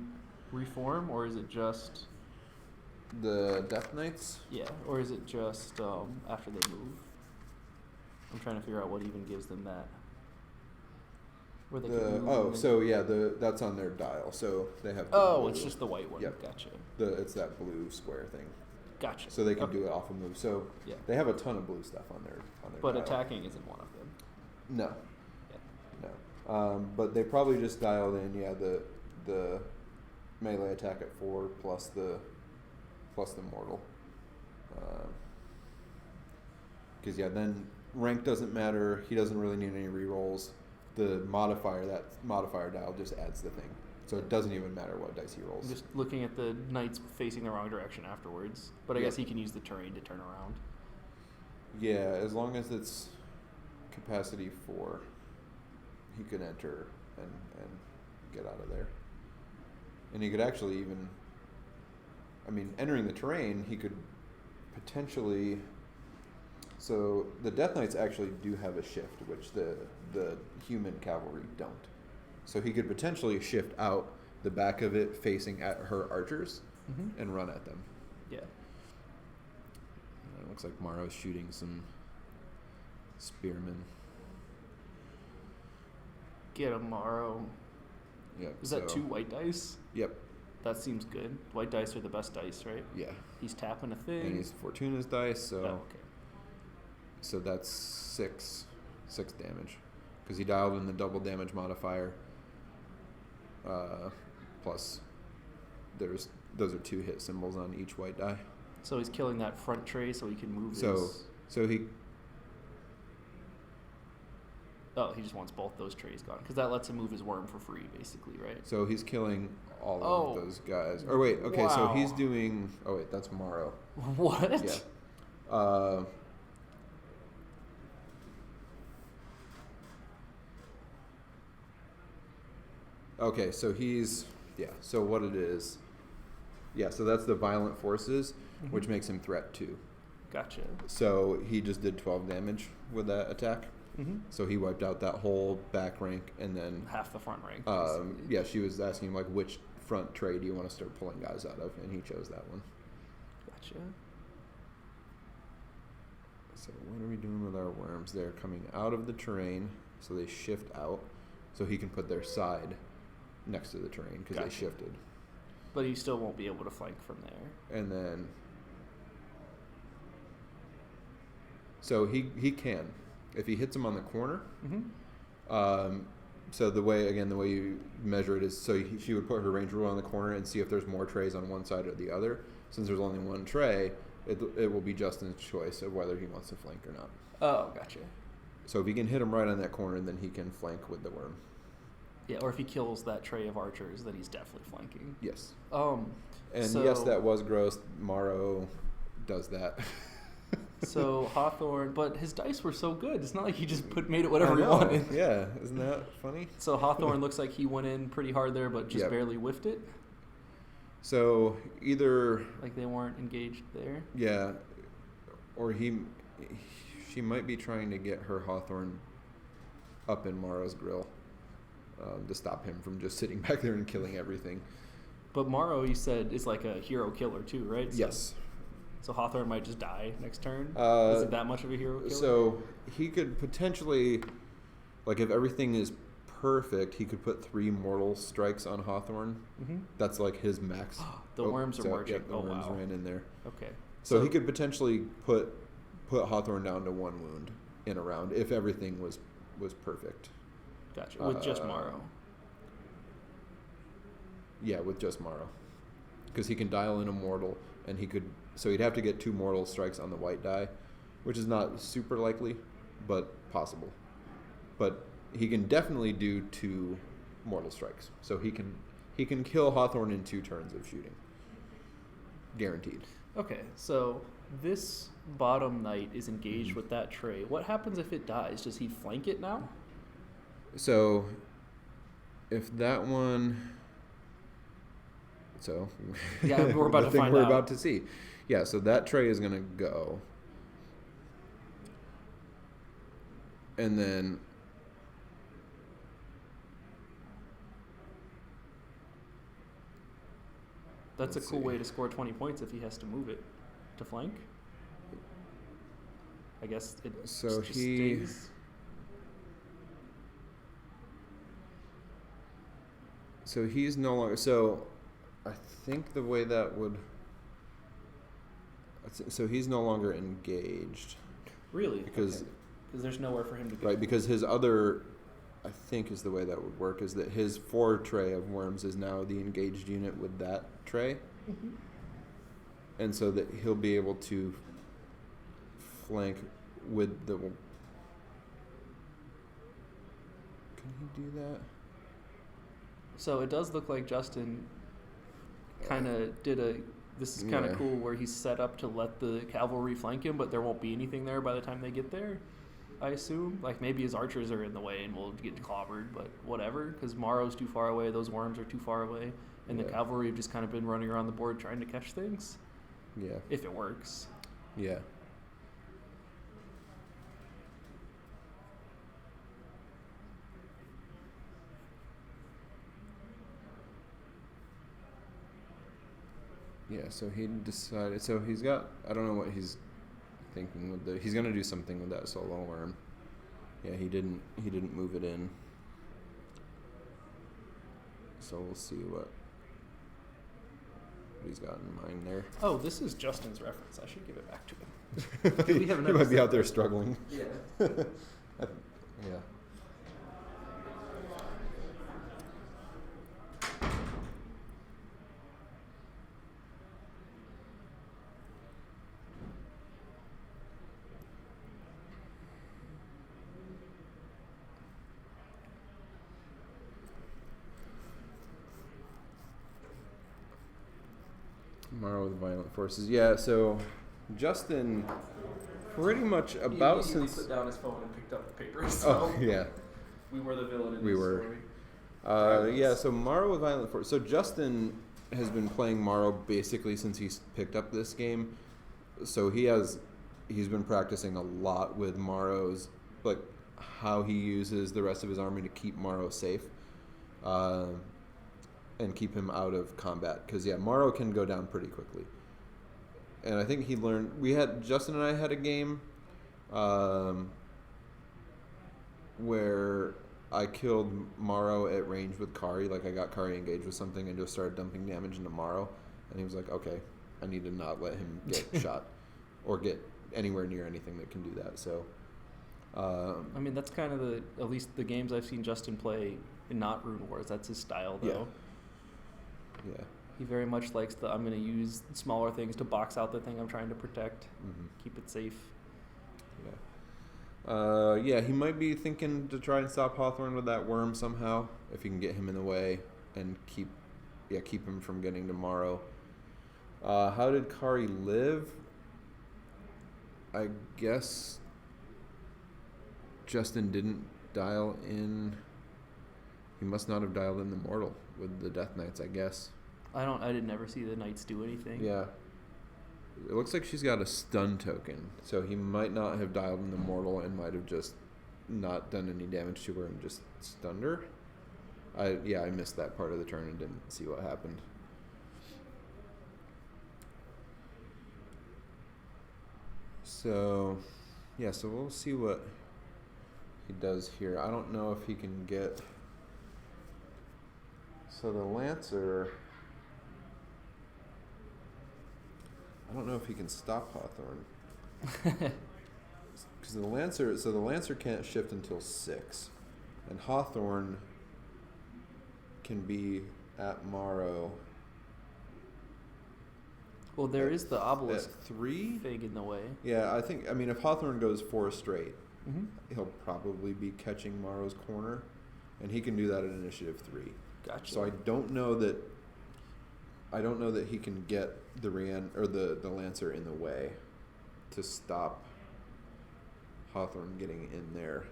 reform, or is it just the Death Knights? Yeah, or is it just after they move? I'm trying to figure out what even gives them that. Where they can move so yeah, that's on their dial. So they have. It's just the white one. Yep. Gotcha. It's that blue square thing. Gotcha. So they can do it off a move. So yeah, they have a ton of blue stuff on their. But dial. Attacking isn't one of them. No. Yeah. No. But they probably just dialed in the melee attack at 4 plus the mortal. Because then rank doesn't matter. He doesn't really need any rerolls. The modifier dial just adds the thing. So it doesn't even matter what dice he rolls. I'm just looking at the knights facing the wrong direction afterwards. But I guess he can use the terrain to turn around. Yeah, as long as it's capacity 4, he could enter and get out of there. And he could actually even... I mean, entering the terrain, he could potentially... So the Death Knights actually do have a shift, which the human cavalry don't. So he could potentially shift out the back of it facing at her archers and run at them. Yeah. It looks like Maro's shooting some spearmen. Get a Maro. Yep. Is that 2 white dice? Yep. That seems good. White dice are the best dice, right? Yeah. He's tapping a thing. And he's Fortuna's dice, so... Oh, okay. So that's 6 damage. Because he dialed in the double damage modifier. Plus, those are 2 hit symbols on each white die. So he's killing that front tray so he can move So he... Oh, he just wants both those trays gone. Because that lets him move his worm for free, basically, right? So he's killing all of those guys. Or wait, okay, so he's doing... Oh wait, that's Maro. What? Yeah. Okay, so he's... Yeah, so what it is... Yeah, so that's the violent forces, which makes him threat 2. Gotcha. So he just did 12 damage with that attack. So he wiped out that whole back rank and then... Half the front rank. Yeah, she was asking him, like, which front tray do you want to start pulling guys out of? And he chose that one. Gotcha. So what are we doing with our worms? They're coming out of the terrain, so they shift out. So he can put their side next to the terrain because they shifted. But he still won't be able to flank from there. And then... So he can. If he hits him on the corner... So the way you measure it is, so she would put her range rule on the corner and see if there's more trays on one side or the other. Since there's only one tray, it will be Justin's choice of whether he wants to flank or not. Oh, gotcha. So if he can hit him right on that corner, then he can flank with the worm. Yeah, or if he kills that tray of archers, then he's definitely flanking. Yes. And yes, that was gross. Maro does that. So Hawthorne, but his dice were so good. It's not like he just made it whatever he wanted. Yeah, isn't that funny? So Hawthorne looks like he went in pretty hard there, but just barely whiffed it. So either... Like they weren't engaged there? Yeah, or she might be trying to get her Hawthorne up in Mara's grill to stop him from just sitting back there and killing everything. But Morrow, you said, is like a hero killer too, right? Yes. So Hawthorne might just die next turn? Is it that much of a hero killer? So he could potentially, like if everything is perfect, he could put 3 mortal strikes on Hawthorne. Mm-hmm. That's like his max. The worms are marching. Yeah, the worms ran in there. Okay. So he could potentially put Hawthorne down to 1 wound in a round if everything was perfect. Gotcha. With just Morrow. Yeah, with just Morrow. Because he can dial in a mortal, and he could... So he'd have to get 2 mortal strikes on the white die, which is not super likely, but possible. But he can definitely do 2 mortal strikes. So he can kill Hawthorne in 2 turns of shooting. Guaranteed. Okay, so this bottom knight is engaged with that tray. What happens if it dies? Does he flank it now? So if that one... So yeah, we're about the to thing find we're out. about to see. Yeah, so that tray is going to go. And then that's let's a cool see. way to score 20 points if he has to move it to flank. I guess it So just he stays. So he's no longer. So I think the way that would. So he's no longer engaged. Really? Because there's nowhere for him to go. Right, because his other, I think is the way that would work, is that his 4 tray of worms is now the engaged unit with that tray. Mm-hmm. And so that he'll be able to flank with the... Can he do that? So it does look like Justin kind of did a... This is kind of cool where he's set up to let the cavalry flank him, but there won't be anything there by the time they get there, I assume. Like maybe his archers are in the way and will get clobbered, but whatever, because Morrow's too far away, those worms are too far away, and the cavalry have just kind of been running around the board trying to catch things. Yeah. If it works. Yeah. Yeah, so he decided... So he's got... I don't know what he's thinking with the... He's going to do something with that solo worm. Yeah, he didn't move it in. So we'll see what he's got in mind there. Oh, this is Justin's reference. I should give it back to him. We have he might be out there struggling. Yeah. Yeah. Tomorrow with violent forces. Yeah, so Justin pretty much about he since... put down his phone and picked up the paper. So Oh, yeah. We were the villain in We this were. story. Yeah, so Morrow with violent force. So Justin has been playing Morrow basically since he's picked up this game. So he's been practicing a lot with Morrow's, like how he uses the rest of his army to keep Morrow safe. And keep him out of combat. Because, yeah, Morrow can go down pretty quickly. And I think he learned... Justin and I had a game where I killed Morrow at range with Kari. Like, I got Kari engaged with something and just started dumping damage into Morrow. And he was like, okay, I need to not let him get shot or get anywhere near anything that can do that. So... I mean, that's kind of at least the games I've seen Justin play, not Runewars. That's his style, though. Yeah. He very much likes I'm going to use smaller things to box out the thing I'm trying to protect, keep it safe. Yeah. He might be thinking to try and stop Hawthorne with that worm somehow, if he can get him in the way and keep him from getting to Morrow. How did Kari live? I guess Justin didn't dial in. He must not have dialed in the mortal with the Death Knights, I guess. I did never see the Knights do anything. Yeah. It looks like she's got a stun token, so he might not have dialed in the mortal and might have just not done any damage to her and just stunned her. I missed that part of the turn and didn't see what happened. So, yeah, so we'll see what he does here. I don't know if he can get... So the Lancer... I don't know if he can stop Hawthorne. Because the Lancer can't shift until 6. And Hawthorne can be at Morrow. Well, there is the obelisk at 3 fig in the way. Yeah, I mean, if Hawthorne goes 4 straight, Mm-hmm. he'll probably be catching Morrow's corner, and he can do that at initiative 3. Gotcha. So I don't know that he can get the the Lancer in the way to stop Hawthorne getting in there.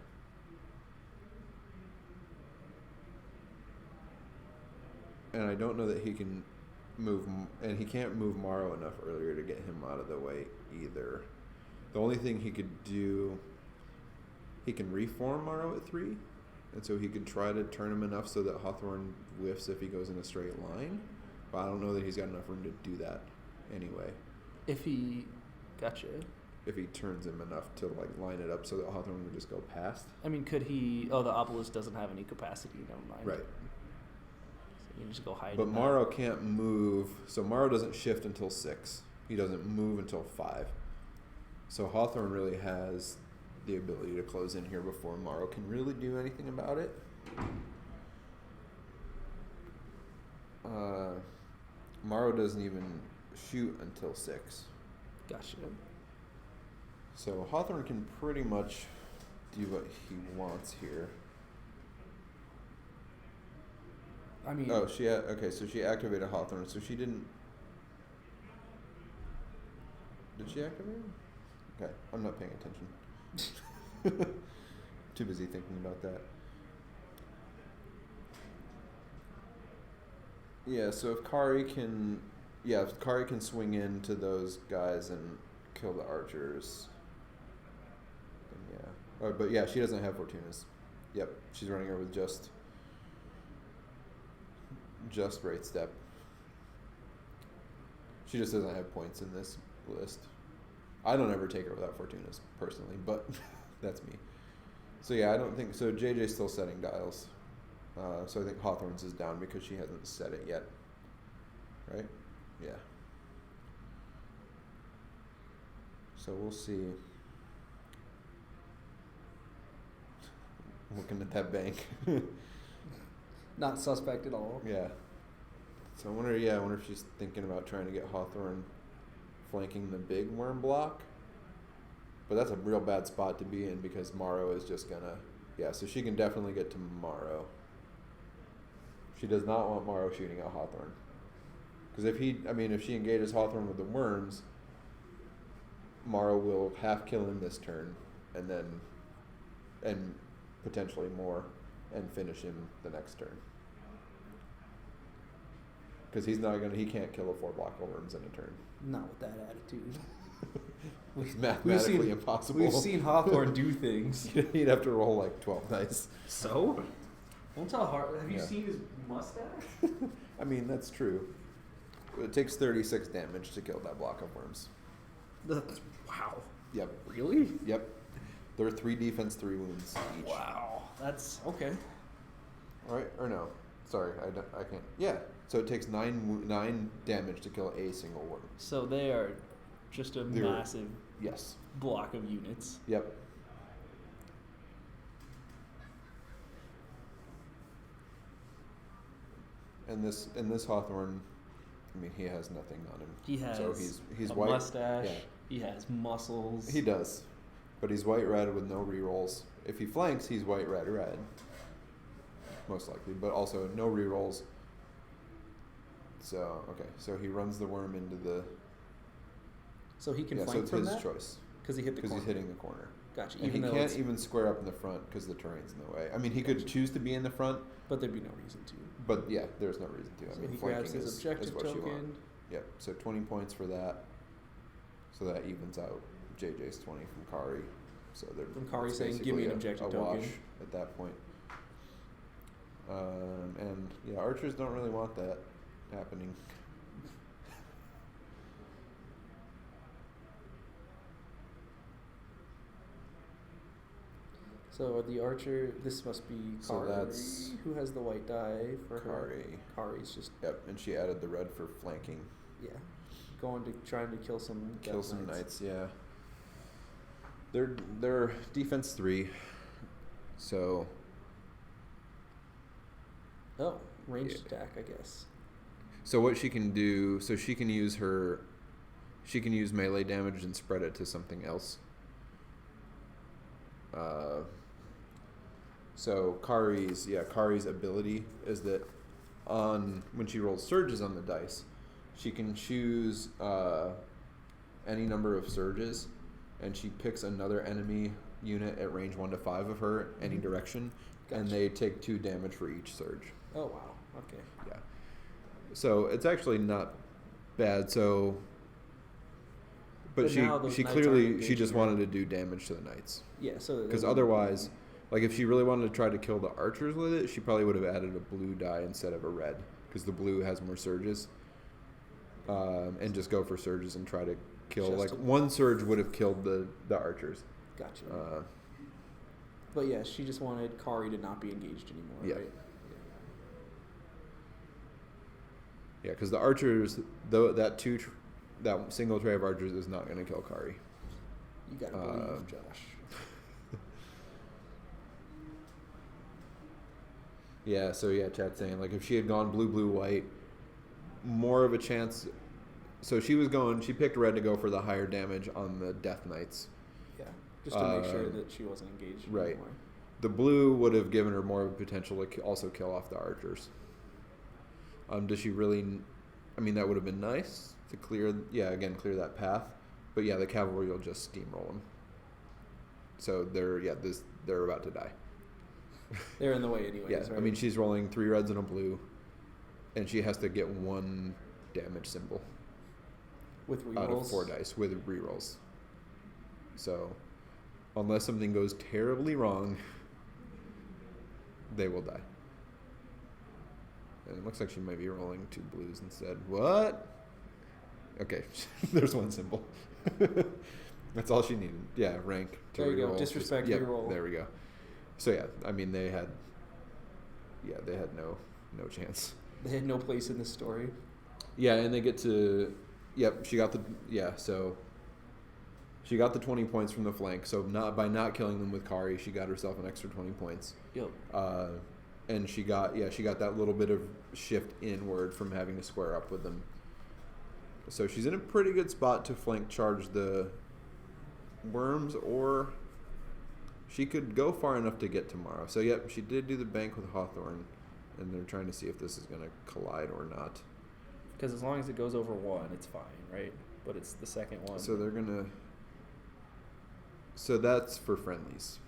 And I don't know that he can move, and he can't move Morrow enough earlier to get him out of the way either. The only thing he could do, he can reform Morrow at 3, and so he could try to turn him enough so that Hawthorne whiffs if he goes in a straight line. But I don't know that he's got enough room to do that anyway. Gotcha. If he turns him enough to like line it up so that Hawthorne would just go past. I mean, could he... Oh, the obelisk doesn't have any capacity. Never mind. Right. So you can just go hide. But Morrow can't move, so Morrow doesn't shift until 6. He doesn't move until 5. So Hawthorne really has the ability to close in here before Morrow can really do anything about it. Morrow doesn't even shoot until 6. Gotcha. So Hawthorne can pretty much do what he wants here. I mean... Oh, okay, so she activated Hawthorne, so she didn't... Did she activate him? Okay, I'm not paying attention. Too busy thinking about that. Yeah, so if Kari can swing into those guys and kill the archers, then yeah. Oh, but yeah, she doesn't have Fortuna's. Yep, she's running her with just Wraith Step. She just doesn't have points in this list. I don't ever take her without Fortuna's, personally, but that's me. So yeah, I don't think... So JJ's still setting dials. So I think Hawthorne's is down because she hasn't set it yet. Right? Yeah. So we'll see. Looking at that bank. Not suspect at all. Yeah. So I wonder if she's thinking about trying to get Hawthorne flanking the big worm block. But that's a real bad spot to be in because Morrow is just gonna... Yeah, so she can definitely get to Morrow. She does not want Morrow shooting at Hawthorne. Because if she engages Hawthorne with the worms, Morrow will half kill him this turn, and potentially more, and finish him the next turn. Because he can't kill a 4-block worms in a turn. Not with that attitude. It's mathematically impossible. We've seen Hawthorne do things. He'd have to roll like 12 dice. So? Don't tell Have you seen his mustache? I mean, that's true. It takes 36 damage to kill that block of worms. Wow. Yep. Really? Yep. There are 3 defense, 3 wounds each. Wow. That's okay. All right, or no. Sorry, I can't. Yeah. So it takes 9 damage to kill a single worm. So they are just a massive yes block of units. Yep. And this Hawthorne, I mean, he has nothing on him. He has so he's a white mustache. Yeah. He has muscles. He does, but he's white red with no rerolls. If he flanks, he's white red, most likely, but also no rerolls. So okay, so he runs the worm into the. So he can flank so it's from his that? choice. Because he hit the corner. Because he's hitting the corner. Gotcha. And he can't even square up in the front because the terrain's in the way. I mean, he could choose to be in the front, but there'd be no reason to. But yeah, there's no reason to. I mean, he flanking grabs his objective what you want. token. Yep. So 20 points for that. So that evens out JJ's 20 from Kari. So they're from Kari saying, "Give me an objective token." Wash at that point. And yeah, archers don't really want that happening. So the archer, this must be So Kari. that's Who has the white die for Kari. her? Kari's just, Yep, and she added the red for flanking. yeah, trying to kill some Knights, yeah. They're defense 3, so Oh, ranged Yeah. attack, I guess. so what she can do, so she can use melee damage and spread it to something else. So Kari's ability is that when she rolls surges on the dice, she can choose any number of surges, and she picks another enemy unit at range 1 to 5 of her any direction, and Gotcha. they take 2 damage for each surge. Oh, wow. Okay. Yeah. So it's actually not bad. So, but now those she knights clearly aren't she just engaging wanted to do damage to the knights. Yeah, so... Because otherwise, like if she really wanted to try to kill the archers with it, she probably would have added a blue die instead of a red, because the blue has more surges. And just go for surges and try to kill. One surge would have killed the archers. Gotcha. But yeah, she just wanted Kari to not be engaged anymore, Yeah. right? Yeah, because the archers, that single tray of archers is not going to kill Kari. You gotta believe, Josh. Yeah, so yeah, chat's saying, like, if she had gone blue, blue, white, more of a chance. So she picked red to go for the higher damage on the Death Knights. Yeah, just to make sure that she wasn't engaged Right. anymore. The blue would have given her more of a potential to also kill off the archers. Does she really... I mean, that would have been nice to clear that path. But yeah, the cavalry will just steamroll them. So they're about to die. They're in the way anyways, Yeah, right? I mean, she's rolling 3 reds and a blue, and she has to get 1 damage symbol with rerolls? out of 4 dice with rerolls. So, unless something goes terribly wrong, they will die. And it looks like she might be rolling 2 blues instead. What? Okay, there's 1 symbol. That's all she needed. Yeah, rank to There you reroll. go. Disrespect Yep, reroll. there we go. So yeah, I mean they had no chance. They had no place in this story. Yeah, and they get to she got the 20 points from the flank. So by not killing them with Kari, she got herself an extra 20 points. Yep. And she got that little bit of shift inward from having to square up with them. So she's in a pretty good spot to flank charge the worms, or she could go far enough to get tomorrow. So yep, she did do the bank with Hawthorne, and they're trying to see if this is going to collide or not. Because as long as it goes over 1, it's fine, right? But it's the second one. So they're going to... So that's for friendlies.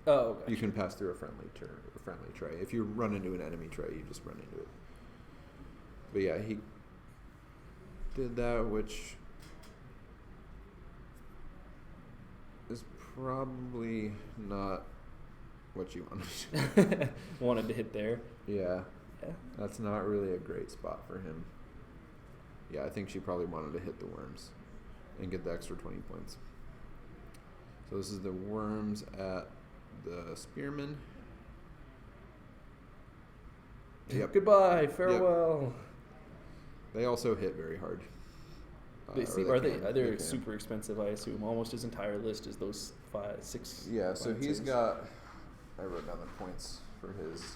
Gotcha. You can pass through a friendly tray. If you run into an enemy tray, you just run into it. But yeah, he did that, which is probably not what you wanted. Wanted to hit there. Yeah. Yeah. That's not really a great spot for him. Yeah, I think she probably wanted to hit the worms and get the extra 20 points. So this is the worms at the spearmen. Yep. Goodbye. Farewell. Yep. They also hit very hard. They're super expensive, I assume. Almost his entire list is those 5, 6. Yeah, so lancers. he's got... I wrote down the points for his...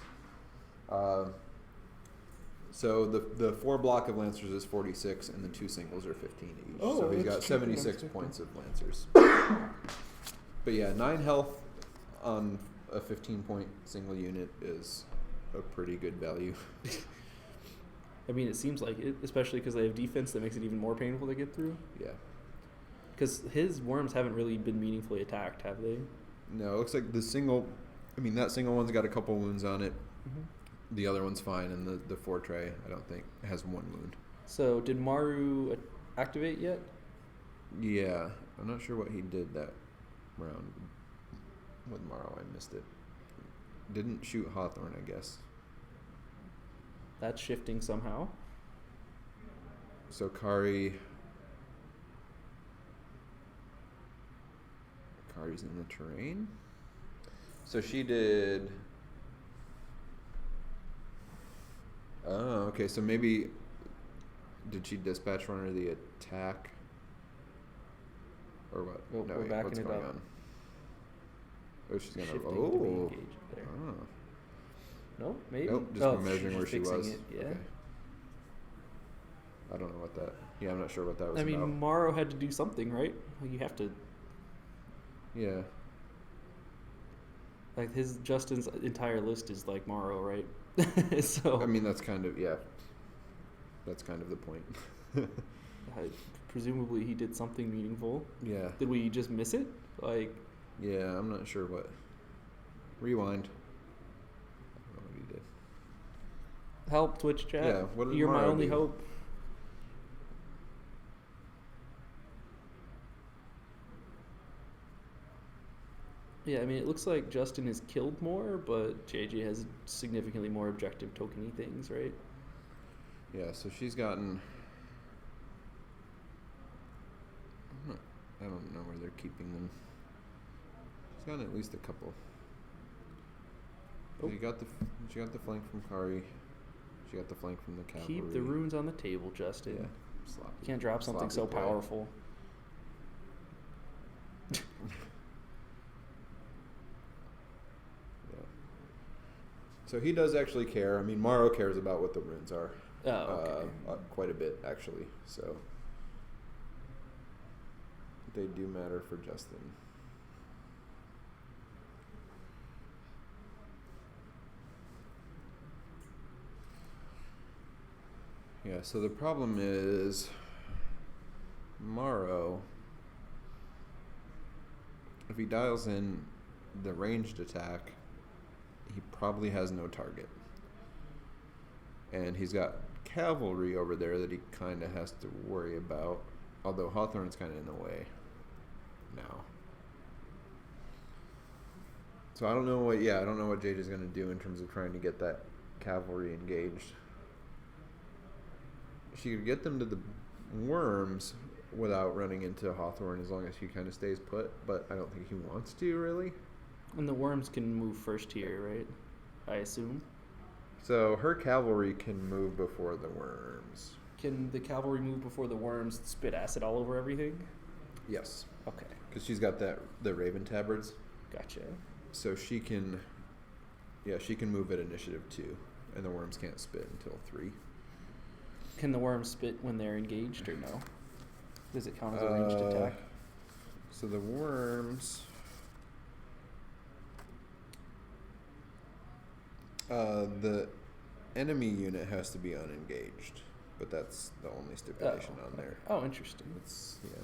so the 4 block of lancers is 46, and the 2 singles are 15 each. Oh, so he's that's got cheaper. 76 points of lancers. But yeah, 9 health on a 15-point single unit is a pretty good value. I mean, it seems like it, especially because they have defense that makes it even more painful to get through. Yeah. Because his worms haven't really been meaningfully attacked, have they? No, it looks like that single one's got a couple wounds on it. Mm-hmm. The other one's fine, and the 4 tray, I don't think, has 1 wound. So, did Maru activate yet? Yeah, I'm not sure what he did that round with Morrow. I missed it. Didn't shoot Hawthorne, I guess. That's shifting somehow. So Kari's in the terrain. So she did. Oh, okay. So maybe did she dispatch runner the attack, or what? Nope, no, we're wait, backing what's it going up. on? Oh, she's gonna. Shifting to be Oh. engaged there. Oh. Nope, maybe. Nope. Just oh, measuring where she's she fixing was. It, yeah. Okay. I don't know what that. Yeah, I'm not sure what that was I mean, about. Morrow had to do something, right? Like, you have to. Yeah. Like, Justin's entire list is like Morrow, right? So. I mean, that's kind of That's kind of the point. Presumably he did something meaningful. Yeah. Did we just miss it? Like. Yeah, I'm not sure what. Rewind. I don't know what he did. Help, Twitch chat. Yeah, what did You're my Morrow only do? hope. Yeah, I mean, it looks like Justin has killed more, but JJ has significantly more objective tokeny things, right? Yeah, so she's gotten. I don't know where they're keeping them. She's gotten at least a couple. Oh. She got the flank from Kari. She got the flank from the cavalry. Keep the runes on the table, Justin. Yeah, sloppy. You can't drop something so Sloppy play. powerful. Yeah. So he does actually care. I mean, Morrow cares about what the runes are. Oh, okay. Quite a bit, actually. So they do matter for Justin. Yeah, so the problem is Morrow, if he dials in the ranged attack, he probably has no target. And he's got cavalry over there that he kind of has to worry about, although Hawthorne's kind of in the way now. So I don't know what JJ's going to do in terms of trying to get that cavalry engaged. She could get them to the worms without running into Hawthorne as long as he kind of stays put, but I don't think he wants to, really. And the worms can move first here, right? I assume. So her cavalry can move before the worms. Can the cavalry move before the worms spit acid all over everything? Yes. Okay. Because she's got the Raven Tabards. Gotcha. So she can move at initiative 2, and the worms can't spit until 3. Can the worms spit when they're engaged or no? Does it count as a ranged attack? So the worms. The enemy unit has to be unengaged, but that's the only stipulation on there. Oh, interesting. It's yeah.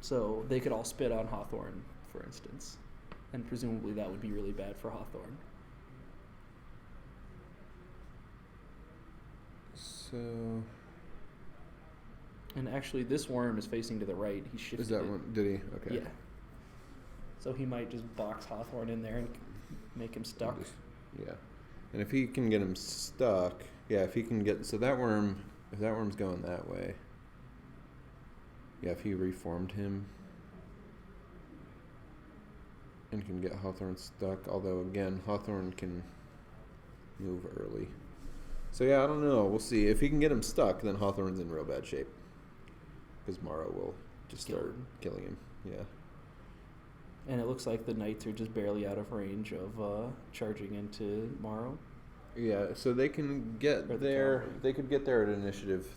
So they could all spit on Hawthorne, for instance. And presumably that would be really bad for Hawthorne. So And actually this worm is facing to the right. He shifted is that it. one? Did he? Okay. Yeah. So he might just box Hawthorne in there and make him stuck. Yeah. And if he can get him stuck, if he can get if that worm's going that way. Yeah, if he reformed him and can get Hawthorne stuck, although again, Hawthorne can move early. So yeah, I don't know. We'll see. If he can get him stuck, then Hawthorne's in real bad shape. Because Morrow will just start killing him. Yeah. And it looks like the knights are just barely out of range of charging into Morrow. Yeah, so they can get Or the there. cavalry. They could get there at initiative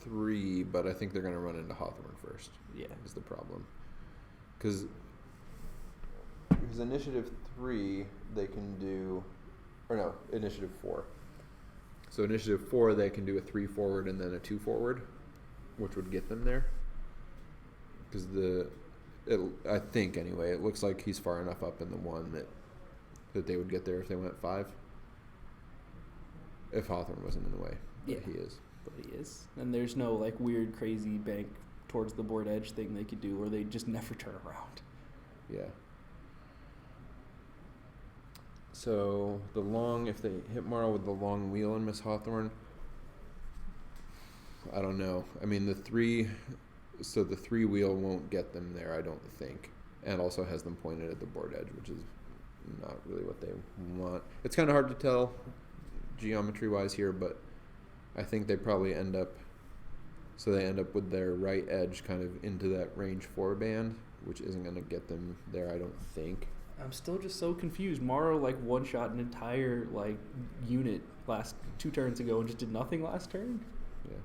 3, but I think they're going to run into Hawthorne first. Yeah. Is the problem. Because initiative 3, they can do... Or no, initiative 4. So initiative 4, they can do a 3 forward and then a 2 forward, which would get them there. Because I think anyway, it looks like he's far enough up in the 1 that they would get there if they went 5. If Hawthorne wasn't in the way. But Yeah. he is. But he is. And there's no like weird crazy bank towards the board edge thing they could do where they just never turn around. Yeah. So if they hit Morrow with the long wheel and miss Hawthorne, I don't know. I mean, the 3 So the 3-wheel won't get them there, I don't think. And also has them pointed at the board edge, which is not really what they want. It's kind of hard to tell geometry-wise here, but I think they probably end up... So they end up with their right edge kind of into that range 4 band, which isn't going to get them there, I don't think. I'm still just so confused. Morrow like one-shot an entire like unit last 2 turns ago and just did nothing last turn. Yeah.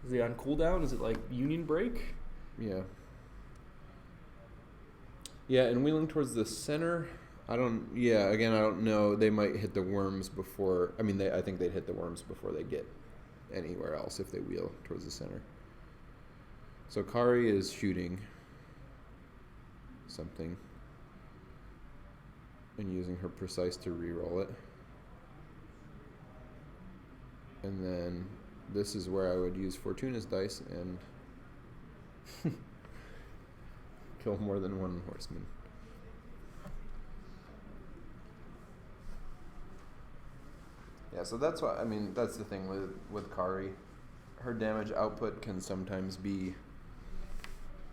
Is he on cooldown? Is it like Union Break? Yeah. Yeah, and wheeling towards the center, I don't know. They might hit the worms before. I mean, I think they'd hit the worms before they get anywhere else if they wheel towards the center. So Kari is shooting something and using her precise to reroll it. And then this is where I would use Fortuna's dice and kill more than one horseman. Yeah, so that's why, I mean, that's the thing with Kari. Her damage output can sometimes be,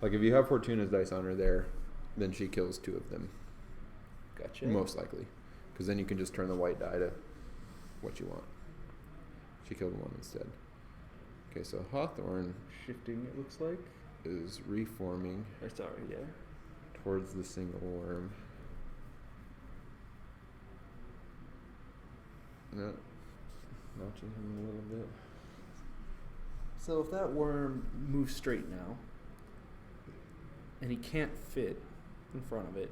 like if you have Fortuna's dice on her there, then she kills 2 of them. Gotcha. Most likely. Because then you can just turn the white die to what you want. She killed 1 instead. Okay, so Hawthorne Shifting, it looks like. is reforming Sorry, yeah. towards the single worm. No, notching him a little bit. So if that worm moves straight now, and he can't fit in front of it,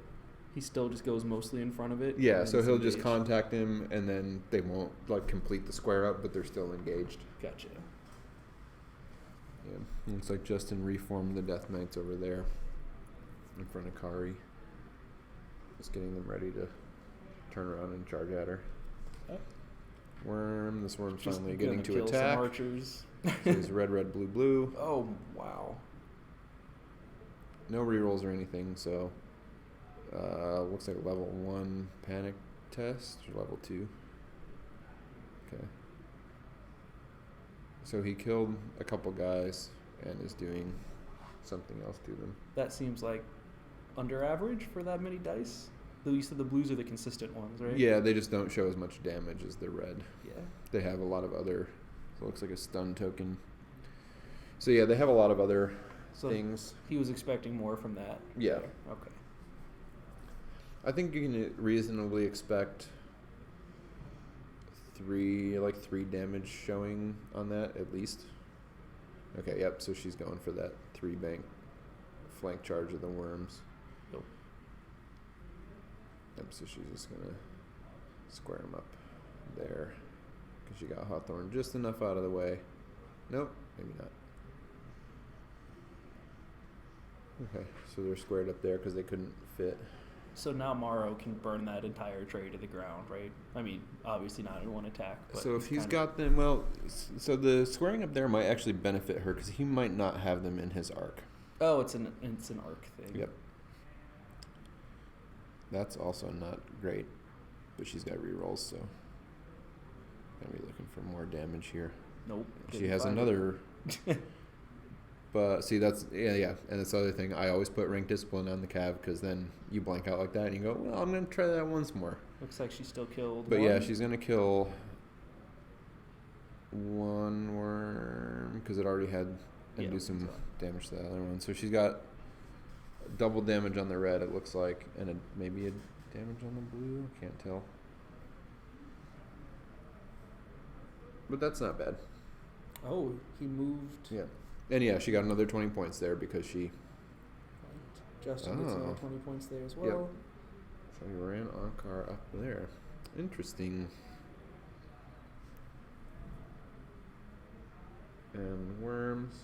he still just goes mostly in front of it? Yeah, so he'll engaged. just contact him, and then they won't like complete the square up, but they're still engaged. Gotcha. Yeah, looks like Justin reformed the Death Knights over there in front of Kari. Just getting them ready to turn around and charge at her. Oh. Worm. This worm's Just finally gonna getting to kill attack. some archers. So he's red, red, blue, blue. Oh, wow. No rerolls or anything, so looks like level 1 panic test or level 2. Okay. So he killed a couple guys and is doing something else to them. That seems like under average for that many dice. Though you said the blues are the consistent ones, right? Yeah, they just don't show as much damage as the red. Yeah. They have a lot of other, so it looks like a stun token. So yeah, they have a lot of other things. He was expecting more from that. Yeah. Okay. I think you can reasonably expect 3 damage showing on that at least. Okay, yep, so she's going for that 3 bank flank charge of the worms. Yep. Yep, so she's just going to square him up there because she got Hawthorne just enough out of the way. Nope, maybe not. Okay, so they're squared up there because they couldn't fit. So now Morrow can burn that entire tray to the ground, right? I mean, obviously not in one attack. But So if he's got them, well, so the squaring up there might actually benefit her because he might not have them in his arc. Oh, it's an arc thing. Yep. That's also not great, but she's got rerolls, so gonna be looking for more damage here. Nope. She has another. But see, that's yeah, and that's the other thing. I always put rank discipline on the cav because then you blank out like that and you go, well, I'm gonna try that once more. Looks like she still killed. But one. yeah, she's gonna kill 1 worm because it already had and do some damage to the other one. So she's got double damage on the red, it looks like, and maybe a damage on the blue. Can't tell. But that's not bad. Oh, he moved. Yeah. And yeah, she got another 20 points there because she... Right. Justin gets another 20 points there as well. Yep. So he ran Ankar up there. Interesting. And worms.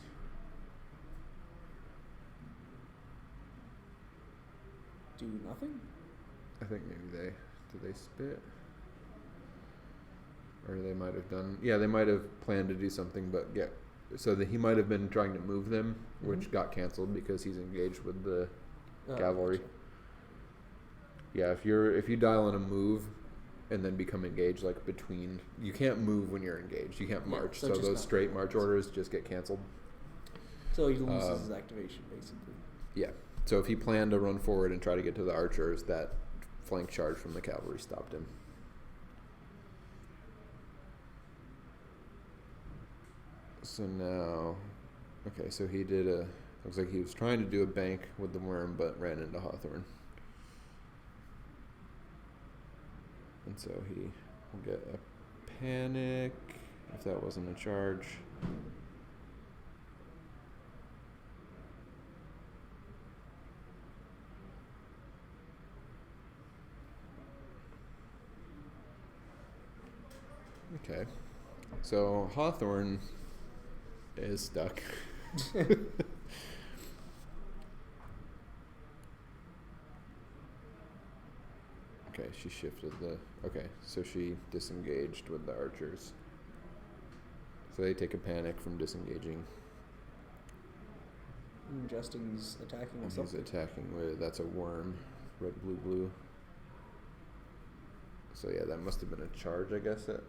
Do nothing? I think maybe did they spit? Or they might have done... Yeah, they might have planned to do something, but yeah. So that he might have been trying to move them, which got canceled because he's engaged with the cavalry. Gotcha. Yeah, if you dial on a move and then become engaged, like between... You can't move when you're engaged. You can't march. so So just those not straight march orders just get canceled. So he loses his activation, basically. Yeah. So if he planned to run forward and try to get to the archers, that flank charge from the cavalry stopped him. So now, okay, so he did looks like he was trying to do a bank with the worm, but ran into Hawthorne. And so he will get a panic if that wasn't a charge. Okay. So Hawthorne is stuck. Okay, she shifted okay, so she disengaged with the archers. So they take a panic from disengaging. Justin's attacking with something. He's attacking with, that's a worm. Red, blue, blue. So yeah, that must have been a charge, I guess, at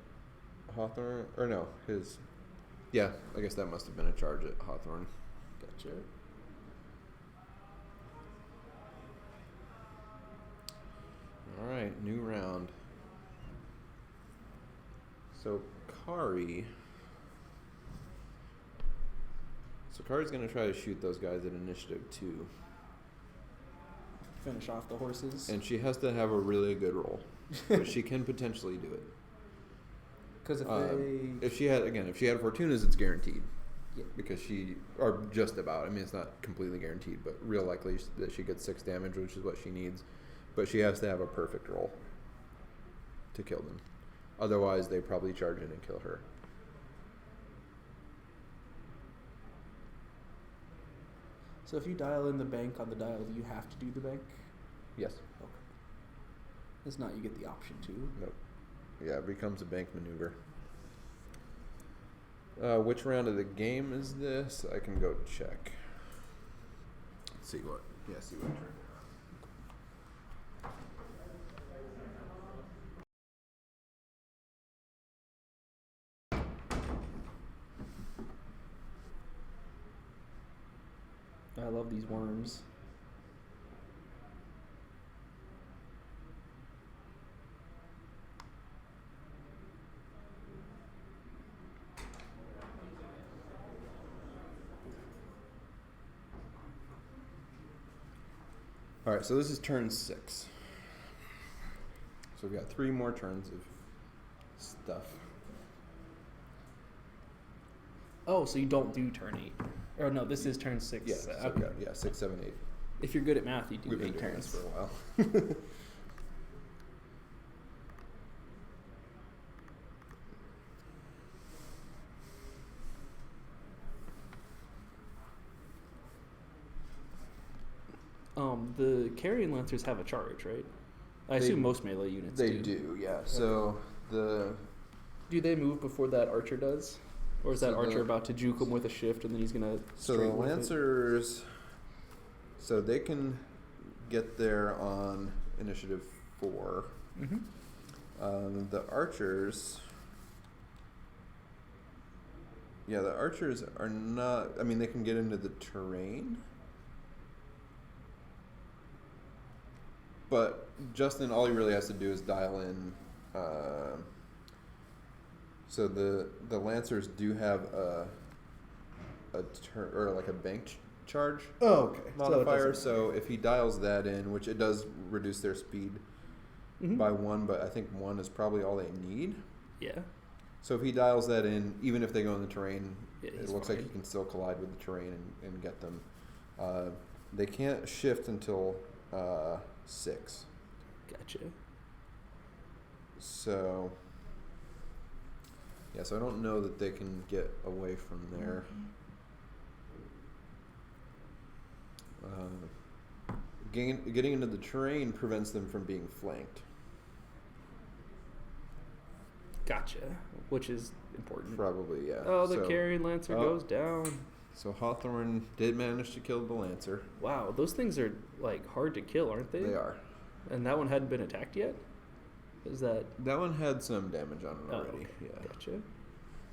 Hawthorne. Or no, yeah, I guess that must have been a charge at Hawthorne. Gotcha. All right, new round. So Kari's going to try to shoot those guys at initiative 2. Finish off the horses. And she has to have a really good roll. But she can potentially do it. Because if she had Fortunas, it's guaranteed. Yeah. Because or just about. I mean, it's not completely guaranteed, but real likely that she gets 6 damage, which is what she needs. But she has to have a perfect roll to kill them. Otherwise, they probably charge in and kill her. So if you dial in the bank on the dial, do you have to do the bank? Yes. Okay. It's not you get the option to. Nope. Yeah, it becomes a bank maneuver. Which round of the game is this? I can go check. Let's see what. Yeah, see what turn. I love these worms. All right, so this is turn 6. So we've got 3 more turns of stuff. Oh, so you don't do turn 8. Or no, this is turn 6. Yeah, so okay. yeah, 6, 7, 8. If you're good at math, you do We've 8 been doing turns. this for a while. The carrion lancers have a charge, right? I assume most melee units do. They do, yeah. Okay. So do they move before that archer does? Or is that archer about to juke him with a shift and then he's going to... So the lancers... So they can get there on initiative 4. Mm-hmm. The archers... Yeah, the archers are not... I mean, they can get into the terrain. But Justin, all he really has to do is dial in... So the Lancers do have a bank charge modifier. So if he dials that in, which it does reduce their speed by 1, but I think 1 is probably all they need. Yeah. So if he dials that in, even if they go in the terrain, it looks like he can still collide with the terrain and get them. They can't shift until 6. Gotcha. So... Yeah, so I don't know that they can get away from there. Getting into the terrain prevents them from being flanked. Gotcha, which is important. Probably, yeah. Oh, the carrion lancer goes down. So Hawthorne did manage to kill the lancer. Wow, those things are hard to kill, aren't they? They are. And that one hadn't been attacked yet? Is that... That one had some damage on it already. Okay. Yeah. Gotcha.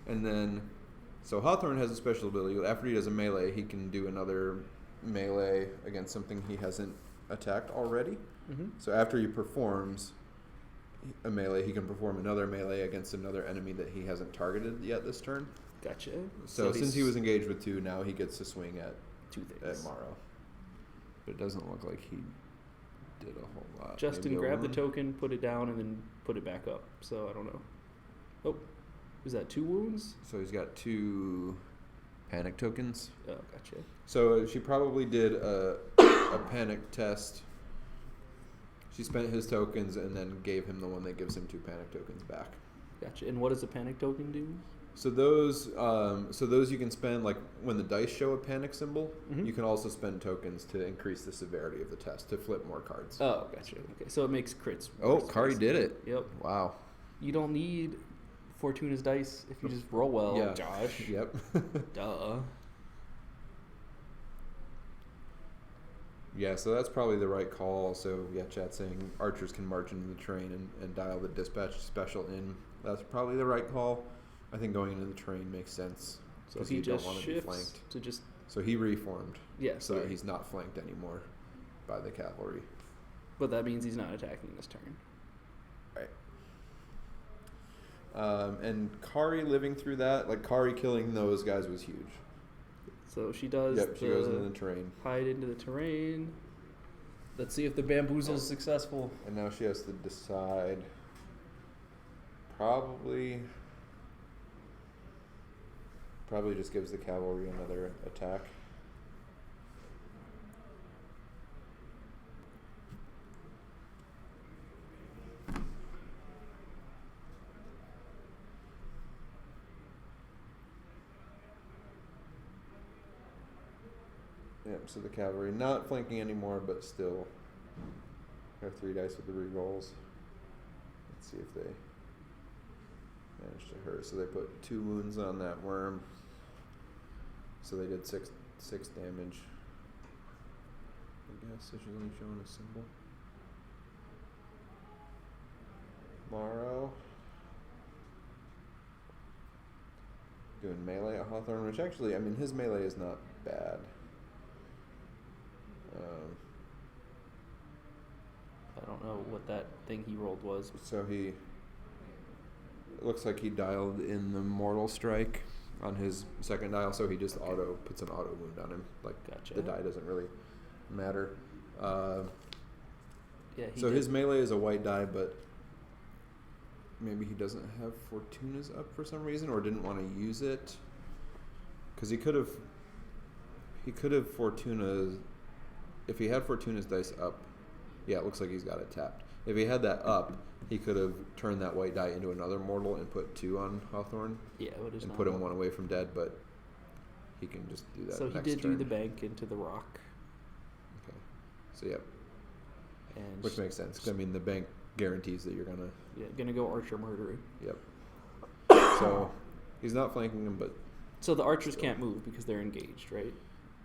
And then, So Hawthorne has a special ability. After he does a melee, he can do another melee against something he hasn't attacked already. Mm-hmm. So after he performs a melee, he can perform another melee against another enemy that he hasn't targeted yet this turn. Gotcha. So since he was engaged with 2, now he gets to swing at 2 things. Morrow. But it doesn't look like he did a whole lot. Justin Maybe grabbed the one? token, put it down, and then put it back up. So I don't know. Oh, is that 2 wounds? So he's got 2 panic tokens. Oh, gotcha. So she probably did a panic test. She spent his tokens and then gave him the one that gives him 2 panic tokens back. Gotcha. And what does a panic token do? So those you can spend, like when the dice show a panic symbol, Mhm. you can also spend tokens to increase the severity of the test, to flip more cards. Oh, gotcha. Okay, so it makes crits. Oh, worse, Kari did it. Yep. Wow. You don't need Fortuna's dice if you just roll well, Yeah. Josh. Yep. Duh. Yeah, so that's probably the right call. So, yeah, chat's saying archers can march into the train and dial the dispatch special in. That's probably the right call. I think going into the train makes sense. So 'cause he you don't just want to be shifts flanked. to just... So he reformed. Yeah, So sorry. that he's not flanked anymore by the cavalry. But that means he's not attacking this turn. Right. And Kari living through that, like Kari killing those guys was huge. So she does Yep, she goes into the terrain. hide into the terrain. Let's see if the bamboozle is successful. And now she has to decide. Probably just gives the cavalry another attack. Yep, so the cavalry not flanking anymore, but still have 3 dice with the rerolls. Let's see if they manage to hurt. So they put 2 wounds on that worm. So they did 6 damage. I guess so she's only showing a symbol. Morrow doing melee at Hawthorne, which actually, I mean, his melee is not bad. I don't know what that thing he rolled was. So it looks like he dialed in the Mortal Strike on his second dial, so he just puts an auto wound on him. Like, Gotcha. the die doesn't really matter. Yeah. So his melee is a white die, but maybe he doesn't have Fortuna's up for some reason, or didn't want to use it. Because he could have Fortuna's. If he had Fortuna's dice up, yeah, it looks like he's got it tapped. If he had that up, he could have turned that white die into another mortal and put 2 on Hawthorne. Yeah, what is and put him 1 away from dead, but he can just do that. So he next did turn. do the bank into the rock. Okay. So yep, And which makes sense. 'Cause, I mean, the bank guarantees that you're gonna. yeah, gonna go archer murderer. Yep. So he's not flanking him, but So the archers can't move because they're engaged, right?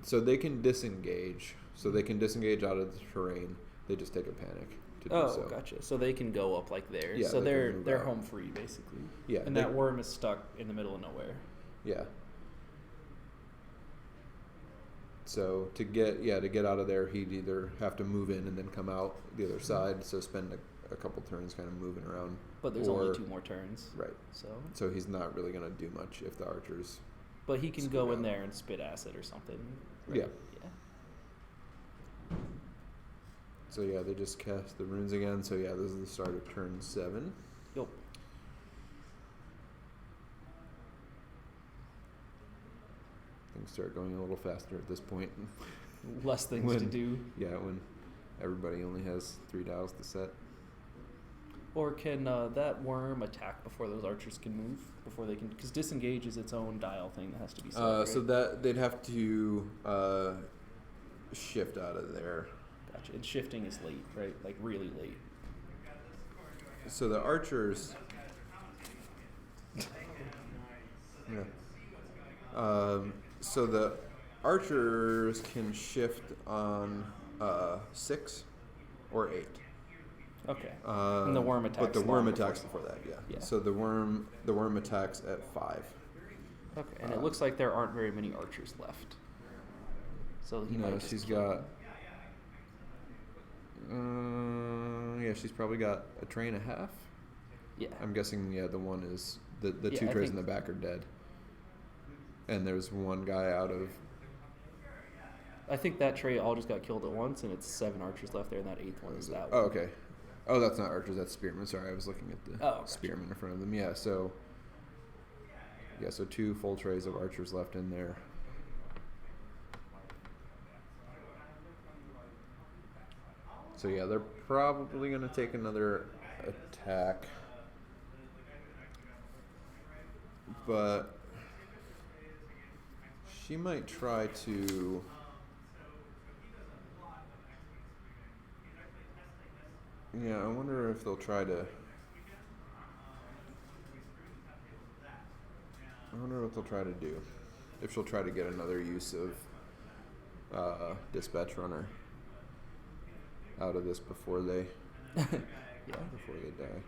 so they can disengage. So they can disengage out of the terrain. They just take a panic to do Oh, so. gotcha. So they can go up like there. Yeah, so they can move they're out. home free basically. Yeah. And that worm is stuck in the middle of nowhere. Yeah. So to get out of there, he'd either have to move in and then come out the other side. So spend a couple turns kind of moving around. But there's Or- only 2 more turns. Right. So he's not really going to do much if the archers. But he can Spit go in out. there and spit acid or something. Right? Yeah. Yeah. So yeah, they just cast the runes again. So yeah, this is the start of turn 7. Yep. Things start going a little faster at this point. Less things to do. Yeah, when everybody only has 3 dials to set. Or can that worm attack before those archers can move? Before they can, because disengage is its own dial thing that has to be set. Right? So that they'd have to shift out of there. Gotcha. And shifting is late, right? Like really late. So the archers. Yeah. So the archers can shift on 6 or 8. Okay. And the worm attacks. But the worm long before attacks that. before that, yeah. Yeah. So the worm attacks at 5. Okay, and it looks like there aren't very many archers left. So he might just she's kill got. them. Yeah, she's probably got a tray and a half. Yeah. I'm guessing. Yeah, the one is the Yeah, two I trays in think- the back are dead. And there's one guy out of. I think that tray all just got killed at once, and it's 7 archers left there, and that 8th one is that Oh, one. okay. Oh, that's not archers. That's spearmen. Sorry, I was looking at the Gotcha. spearmen in front of them. Yeah, so. Yeah, so 2 full trays of archers left in there. So yeah, they're probably gonna take another attack, but she might try to. Yeah, I wonder if they'll try to. I wonder what they'll try to do. If she'll try to get another use of dispatch runner out of this before they Yeah. before they die.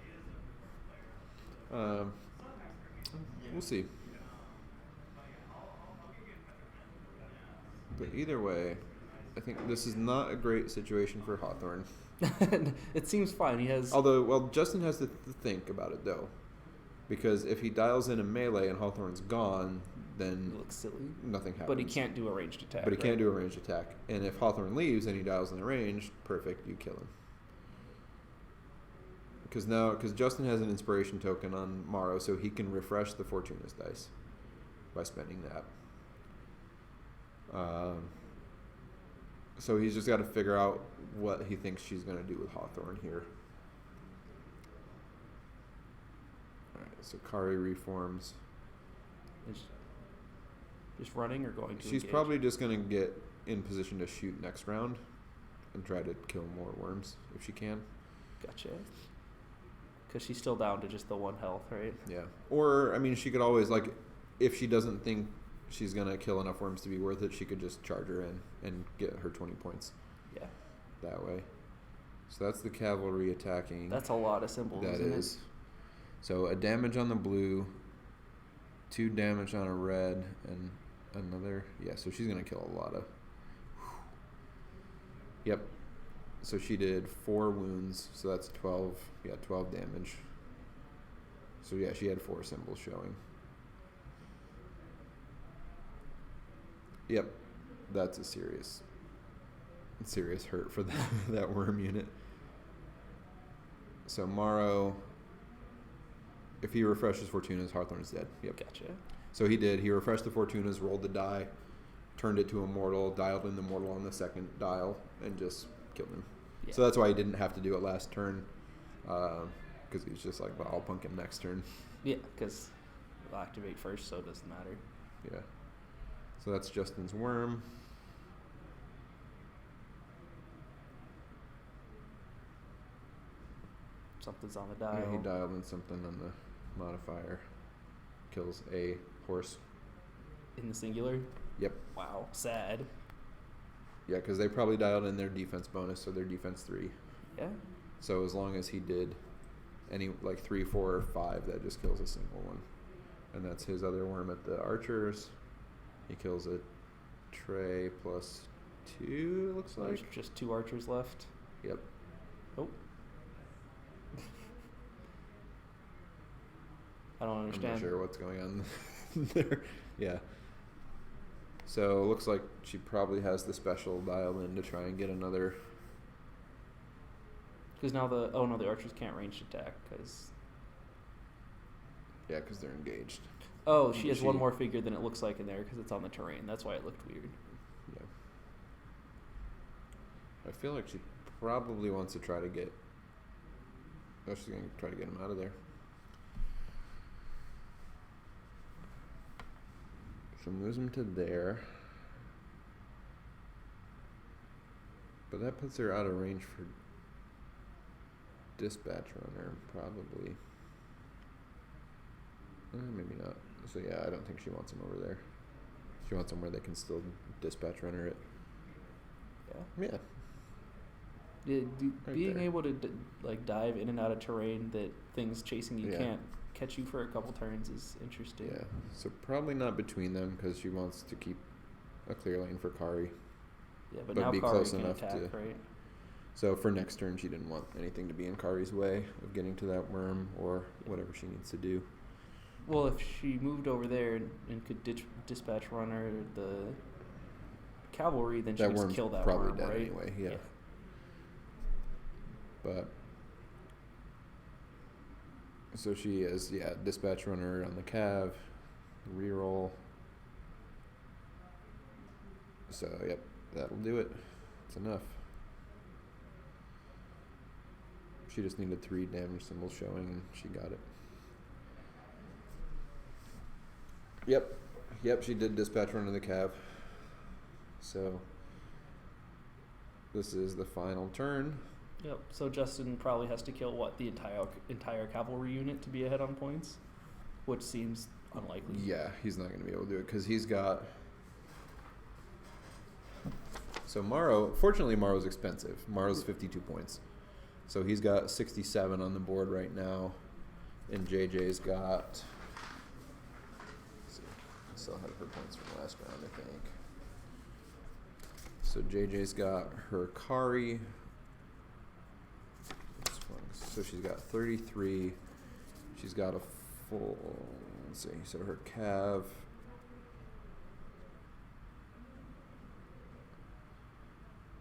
We'll see. But either way, I think this is not a great situation for Hawthorne. It seems fine. He has. Although, well, Justin has to think about it though, because if he dials in a melee and Hawthorne's gone, then It looks silly. nothing happens. But he can't do a ranged attack. But he right? can't do a ranged attack. And if Hawthorne leaves and he dials in the range, perfect, you kill him. Because Justin has an inspiration token on Morrow, so he can refresh the Fortuna's dice by spending that. So he's just got to figure out what he thinks she's going to do with Hawthorne here. Alright, so Kari reforms. Is just running or going to She's engage? probably just going to get in position to shoot next round and try to kill more worms if she can. Gotcha. Because she's still down to just the 1 health, right? Yeah. Or, I mean, she could always, like, if she doesn't think she's going to kill enough worms to be worth it, she could just charge her in and get her 20 points Yeah. that way. So that's the cavalry attacking. That's a lot of symbols, That isn't is. So a damage on the blue, 2 damage on a red, and another. Yeah, so she's going to kill a lot of. Yep. So she did 4 wounds, so that's 12. Yeah, 12 damage. So yeah, she had 4 symbols showing. Yep, that's a serious hurt for that worm unit. So Morrow, if he refreshes Fortuna's, Hawthorne's dead. Yep. it? Gotcha. So he did. He refreshed the Fortuna's, rolled the die, turned it to a mortal, dialed in the mortal on the second dial, and just killed him. Yeah. So that's why he didn't have to do it last turn, because he's just like, well, I'll punk him next turn. Yeah, because it'll activate first, so it doesn't matter. Yeah. So that's Justin's worm. Something's on the dial. Yeah, he dialed in something on the modifier. Kills a horse. In the singular? Yep. Wow. Sad. Yeah, because they probably dialed in their defense bonus, so their defense 3. Yeah. So as long as he did any, like 3, 4, or 5, that just kills a single one. And that's his other worm at the archers. He kills a tray plus 2, it looks There's like. just 2 archers left. Yep. Oh. I don't understand. I'm not sure what's going on there. Yeah. So it looks like she probably has the special dialed in to try and get another. Because now the archers can't ranged attack because. Yeah, because they're engaged. Oh, she has one more figure than it looks like in there because it's on the terrain. That's why it looked weird. Yeah. I feel like she probably wants to try to get. Oh, she's going to try to get him out of there. So moves him to there. But that puts her out of range for dispatch runner, probably. Maybe not. So yeah, I don't think she wants him over there. She wants him where they can still dispatch runner it. Yeah. Yeah. Right Being there. able to dive in and out of terrain that things chasing you Yeah. can't catch you for a couple turns is interesting. Yeah, so probably not between them because she wants to keep a clear lane for Kari. Yeah, but But now be Kari close can enough attack, to- right? So for next turn, she didn't want anything to be in Kari's way of getting to that worm or whatever she needs to do. Well, if she moved over there and could dispatch runner the cavalry, then she That could just worm's kill that probably worm, dead right? anyway, yeah. But so she is, dispatch runner on the cav, reroll. So yep, that'll do it. It's enough. She just needed 3 damage symbols showing, and she got it. Yep, she did dispatch runner the cav. So this is the final turn. Yep. So Justin probably has to kill the entire cavalry unit to be ahead on points, which seems unlikely. Yeah, he's not going to be able to do it because he's got. So fortunately, Morrow's expensive. Morrow's 52 points. So he's got 67 on the board right now, and JJ's got. Let's see, I still have her points from last round, I think. So JJ's got her Kari. So she's got 33. She's got a full. Let's see. So her Cav.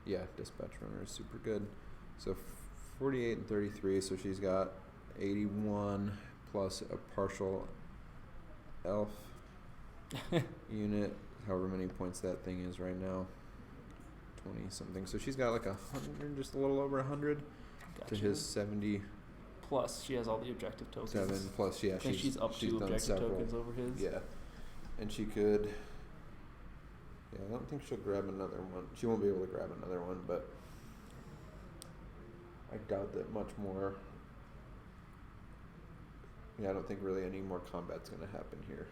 Yeah, dispatch runner is super good. So 48 and 33. So she's got 81 plus a partial elf unit. However many points that thing is right now. 20 something. So she's got like 100, just a little over 100 Gotcha. to his 77. Plus, she has all the objective tokens. Plus, yeah, I think she's up 2 done objective several. tokens over his. Yeah, and she could. Yeah, I don't think she'll grab another one. She won't be able to grab another one, but I doubt that much more. Yeah, I don't think really any more combat's gonna happen here.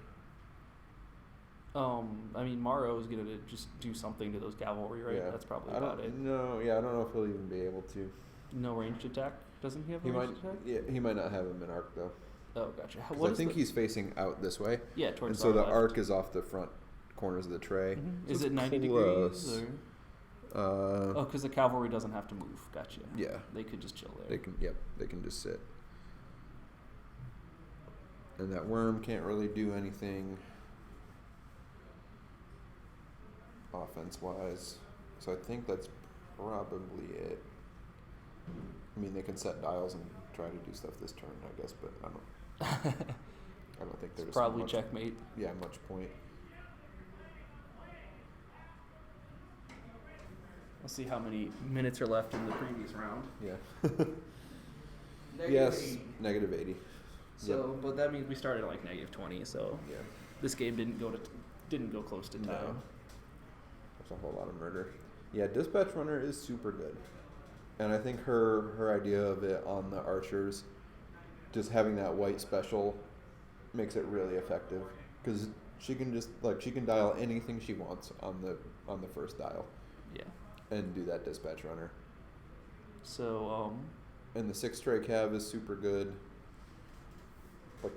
I mean, Morrow is gonna just do something to those cavalry, right? Yeah. That's probably I about it. No, yeah, I don't know if he'll even be able to. No ranged attack? Doesn't he have He a might. ranged attack? Yeah, he might not have him in arc though. Oh, gotcha. 'Cause I think he's facing out this way, Yeah, towards and so the left. arc is off the front corners of the tray. Mhm. So Is it's it 90 close. degrees? Or? Oh, Because the cavalry doesn't have to move. Gotcha. yeah. They could just chill there. They can, they can just sit. And that worm can't really do anything offense-wise. So I think that's probably it. I mean, they can set dials and try to do stuff this turn, I guess, but I don't think there's Probably much, checkmate. Yeah, much point. Let's see how many minutes are left in the previous round. Yeah. Negative Yes, 80. negative 80. So, but that means we started at like negative 20. So Yeah. this game didn't go close to time. No. There's a whole lot of murder. Yeah, Dispatch Runner is super good. And I think her idea of it on the archers, just having that white special, makes it really effective. Because she can just, she can dial anything she wants on the first dial. Yeah. And do that Dispatch Runner. So, And the 6 stray cav is super good. I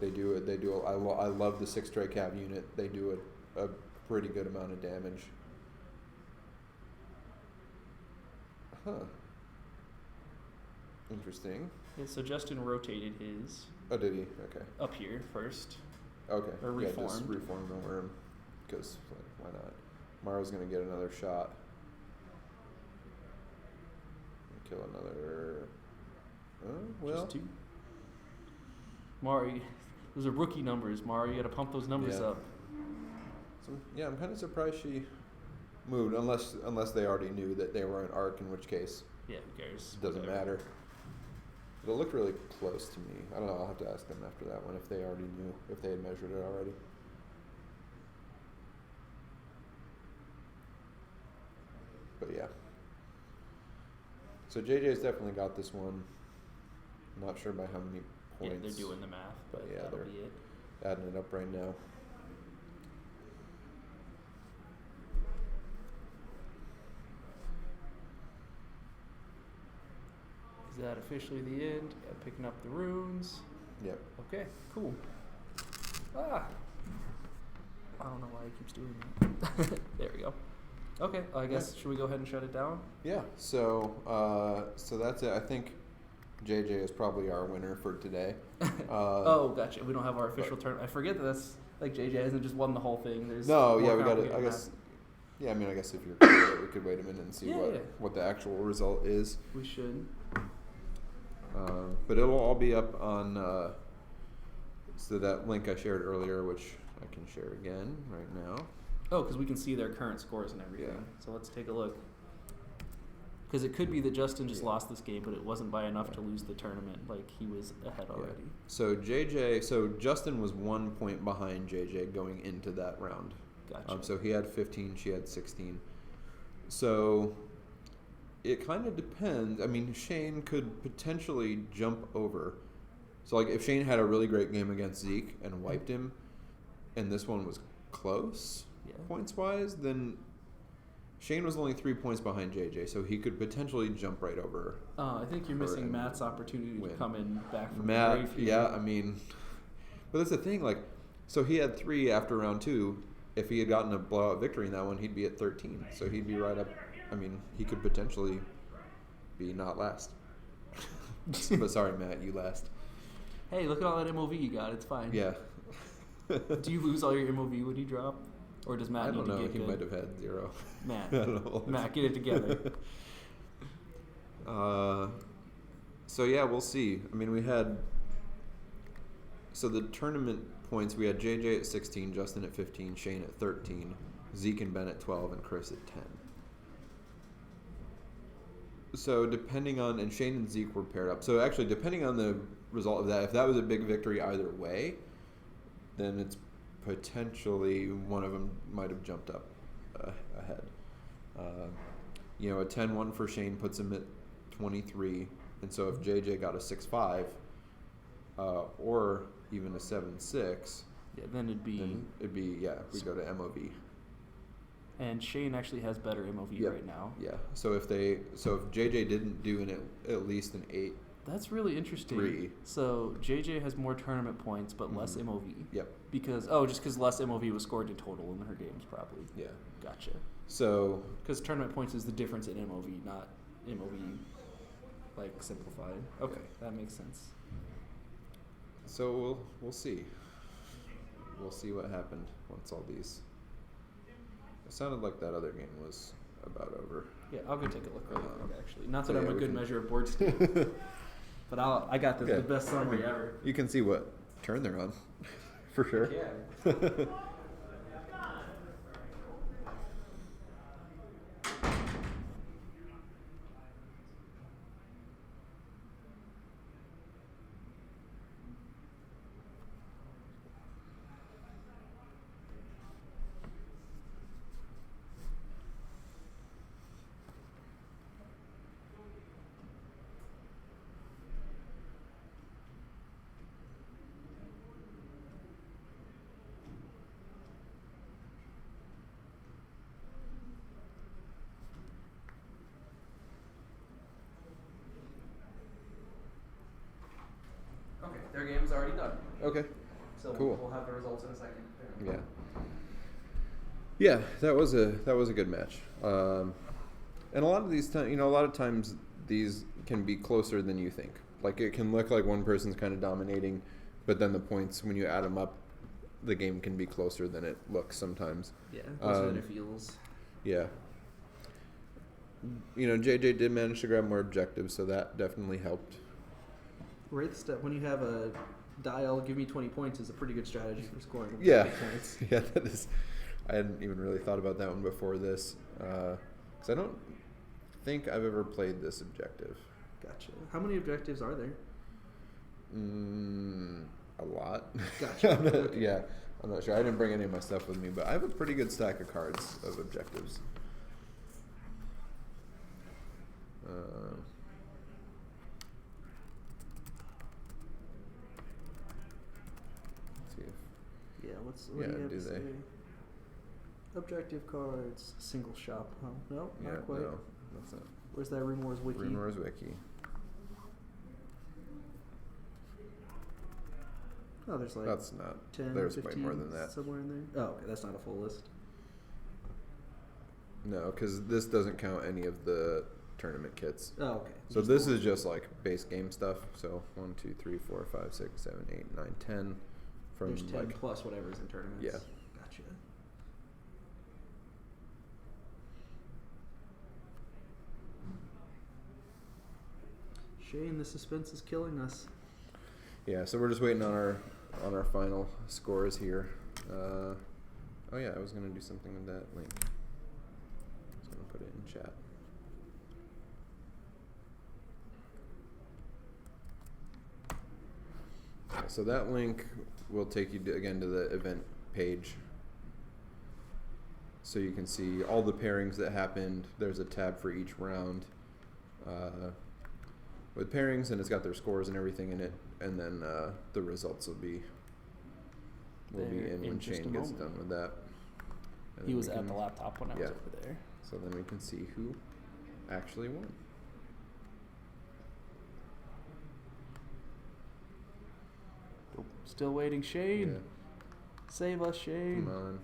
love the 6 stray cav unit. They do a pretty good amount of damage. Huh. Interesting. yeah, so Justin rotated his Oh, did he? Okay. up here first. Okay. Or Yeah, just reformed. reform the worm. Because, why not? Mara's going to get another shot. Kill another. Oh, well. Just 2. Mari, those are rookie numbers, Mari. You got to pump those numbers Yeah. up. So, yeah, I'm kind of surprised she moved, unless they already knew that they were an arc, in which case Yeah, who cares? it doesn't Whatever. matter. But it looked really close to me. I don't know. I'll have to ask them after that one if they already knew, if they had measured it already. But yeah. So JJ's definitely got this one. I'm not sure by how many Yeah, points. they're doing the math, but Yeah, that'll they're- be it. Adding it up right now. Is that officially the end? Yeah, picking up the runes. Yep. Okay, cool. Ah! I don't know why it keeps doing that. There we go. Okay, I guess, should we go ahead and shut it down? Yeah. So that's it. I think JJ is probably our winner for today. Oh, gotcha. We don't have our official tournament. I forget that that's, like, JJ hasn't just won the whole thing. There's No, more yeah, we got it. complicated I math. guess. Yeah, I mean, I guess if you're cool with it, we could wait a minute and see Yeah. what the actual result is. We should. But it'll all be up on so that link I shared earlier, which I can share again right now. Oh, because we can see their current scores and everything. Yeah. So let's take a look. Because it could be that Justin just lost this game, but it wasn't by enough to lose the tournament. Like, he was ahead already. So Justin was 1 point behind JJ going into that round. Gotcha. So he had 15, she had 16. So it kind of depends. I mean, Shane could potentially jump over. So, like, if Shane had a really great game against Zeke and wiped him, and this one was close points-wise, then Shane was only 3 points behind JJ, so he could potentially jump right over. I think you're missing Matt's opportunity to come in back from the Matt, grave here. yeah, I mean, but that's the thing, like, so he had 3 after round 2. If he had gotten a blowout victory in that one, he'd be at 13. So he'd be right up. I mean, he could potentially be not last. But sorry, Matt, you last. Hey, look at all that MOV you got. It's fine. Yeah. Do you lose all your MOV when you drop? Or does Matt I don't need know. to get He good? might have had 0. Matt. I don't know. Matt, get it together. So yeah, we'll see. I mean, we had. So the tournament points, we had JJ at 16, Justin at 15, Shane at 13, Zeke and Ben at 12, and Chris at 10. So depending on, and Shane and Zeke were paired up. So actually, depending on the result of that, if that was a big victory either way, then it's potentially one of them might have jumped up ahead. A 10-1 for Shane puts him at 23, and so if JJ got a 6-5, or even a 7-6, then it'd be we go to MOV. And Shane actually has better MOV right now. Yeah. So if JJ didn't do at least an 8. That's really interesting. 3. So JJ has more tournament points, but less MOV. Yep. Because less MOV was scored in total in her games, probably. Yeah. Gotcha. So because tournament points is the difference in MOV, not MOV like simplified. Okay, that makes sense. So we'll see. We'll see what happened once all these. It sounded like that other game was about over. Yeah, I'll go take a look really quick, actually. Not that I'm a we good can- measure of board state, but I got the best summary ever. You can see what turn they're on, for sure. Yeah. Okay, their game is already done. Okay. So Cool. we'll have the results in a second. Yeah. Yeah, that was a good match. And a lot of times these can be closer than you think. Like, it can look like one person's kind of dominating, but then the points, when you add them up, the game can be closer than it looks sometimes. Yeah, closer than it feels. Yeah. JJ did manage to grab more objectives, so that definitely helped. Right step when you have a dial, give me 20 points is a pretty good strategy for scoring. Yeah. Points. Yeah, that is. I hadn't even really thought about that one before this, because I don't think I've ever played this objective. Gotcha. How many objectives are there? A lot. Gotcha. Okay. Yeah, I'm not sure. I didn't bring any of my stuff with me, but I have a pretty good stack of cards of objectives. Let's see if What Yeah, do you have do to they? say? Objective cards, single shop. Oh, no, not quite. no, that's not. Where's that Runewars wiki? Runewars wiki. Oh, there's like That's not. 10, There's 15, way more than that. somewhere in there. Oh, okay, that's not a full list. No, because this doesn't count any of the tournament kits. Oh, okay. So this is just like base game stuff. So 1, 2, 3, 4, 5, 6, 7, 8, 9, 10. From there's 10 like plus whatever's in tournaments. Yeah. Gotcha. Shane, the suspense is killing us. Yeah, so we're just waiting on our final scores here. Oh yeah, I was gonna do something with that link. I was gonna put it in chat. Okay, so that link will take you again to the event page, so you can see all the pairings that happened. There's a tab for each round with pairings, and it's got their scores and everything in it. And then the results will be in when Shane gets done with that. And He was at the laptop when I was yeah. over there. So then we can see who actually won. Still waiting, Shane. Yeah. Save us, Shane. Come on.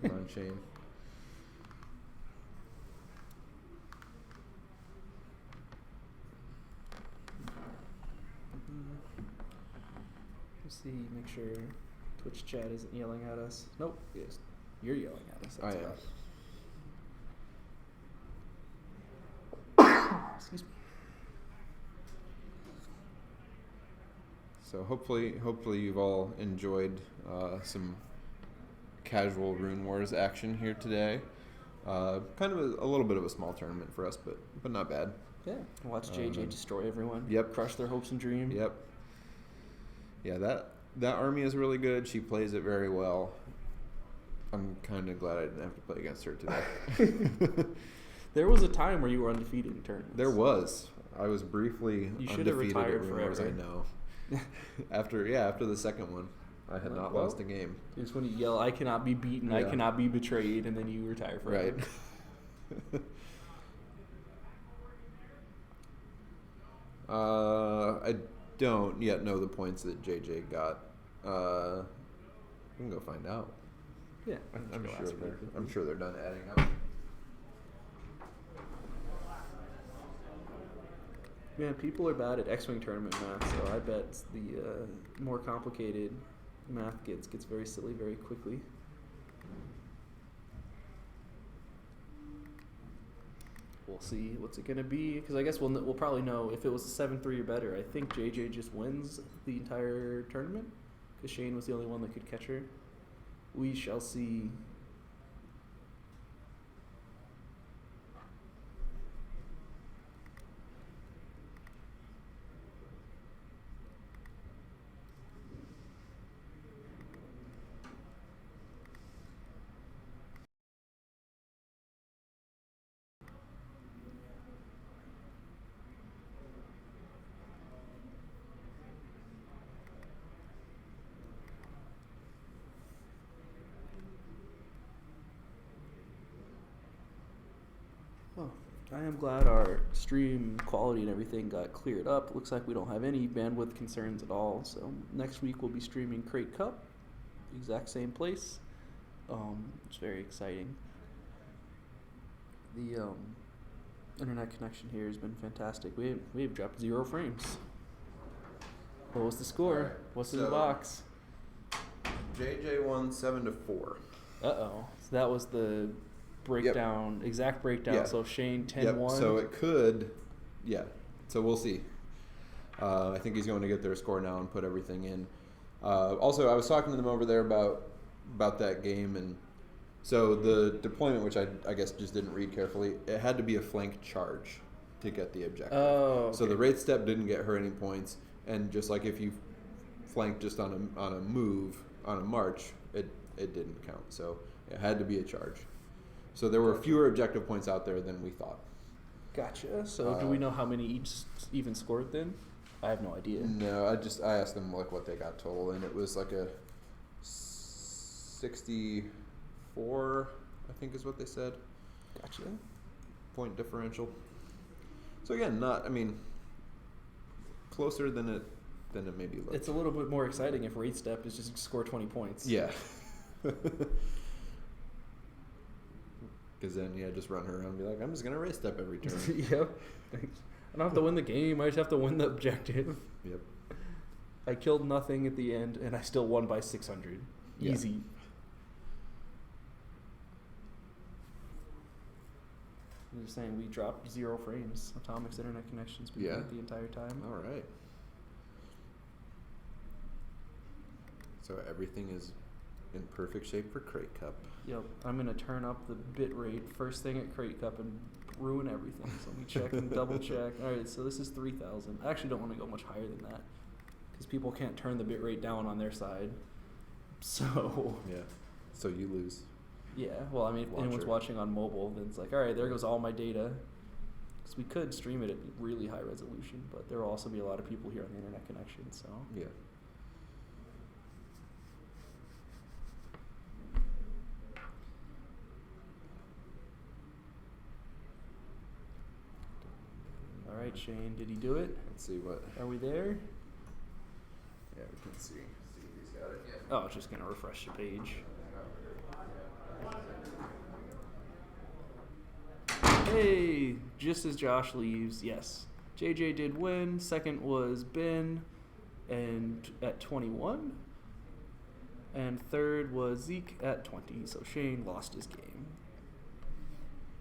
Come on, Shane. Let's see, make sure Twitch chat isn't yelling at us. Nope, yes, you're yelling at us. I That's am. about- Excuse me. So hopefully you've all enjoyed some casual Runewars action here today. Kind of a little bit of a small tournament for us, but not bad. Yeah, watch JJ destroy everyone. Yep. Crush their hopes and dreams. Yep. Yeah, that army is really good. She plays it very well. I'm kind of glad I didn't have to play against her today. There was a time where you were undefeated in tournaments. There was. I was briefly You should have undefeated retired at Runewars, forever. I know. after the second one, I had not Well, lost a game. It's when you yell, "I cannot be beaten, I Yeah. cannot be betrayed," and then you retire forever. Right. I don't yet know the points that JJ got. We can go find out. Yeah, I'm sure they're done adding up. Man, people are bad at X-Wing tournament math, so I bet the more complicated math gets very silly very quickly. We'll see what's it gonna be, because I guess we'll probably know if it was a 7-3 or better. I think JJ just wins the entire tournament because Shane was the only one that could catch her. We shall see. Well, I am glad our stream quality and everything got cleared up. Looks like we don't have any bandwidth concerns at all. So next week we'll be streaming Crate Cup, exact same place. It's very exciting. The internet connection here has been fantastic. We've dropped 0 frames. What was the score? Alright, What's in the so- box? JJ won 7-4. So that was the breakdown, exact breakdown. Yeah. So Shane 10-1. Yep. So it could, yeah. So we'll see. I think he's going to get their score now and put everything in. Also, I was talking to them over there about that game, and so the deployment, which I guess just didn't read carefully, it had to be a flank charge to get the objective. Oh, So okay. the rate step didn't get her any points, and just like if you flanked just on a move on a march, it didn't count. So it had to be a charge. So there were fewer objective points out there than we thought. Gotcha. So do we know how many each even scored then? I have no idea. No, I asked them like what they got total, and it was like a 64, I think is what they said, Gotcha. point differential. So again, closer than it then it maybe looked. It's a little bit more exciting if rate step is just score 20 points. Yeah. Because then, just run her around and be like, I'm just going to race step every turn. Yep. Thanks. I don't have to win the game. I just have to win the objective. Yep. I killed nothing at the end, and I still won by 600. Yeah. Easy. I'm just saying we dropped 0 frames. Atomic's internet connection's been good the entire time. All right. So everything is in perfect shape for Crate Cup. Yep. I'm going to turn up the bit rate first thing at Crate Cup and ruin everything. So let me check and double check. All right, so this is 3,000. I actually don't want to go much higher than that because people can't turn the bit rate down on their side. So Yeah. So you lose. yeah, well, I mean, if anyone's Watcher. watching on mobile, then it's like, all right, there goes all my data. Because we could stream it at really high resolution, but there will also be a lot of people here on the internet connection. So Yeah. all right, Shane, did he do it? Let's see what. Are we there? Yeah, we can see. See if he's got it. Yeah. Oh, it's just going to refresh the page. Hey, just as Josh leaves, yes. JJ did win. Second was Ben, and at 21. And third was Zeke at 20. So Shane lost his game.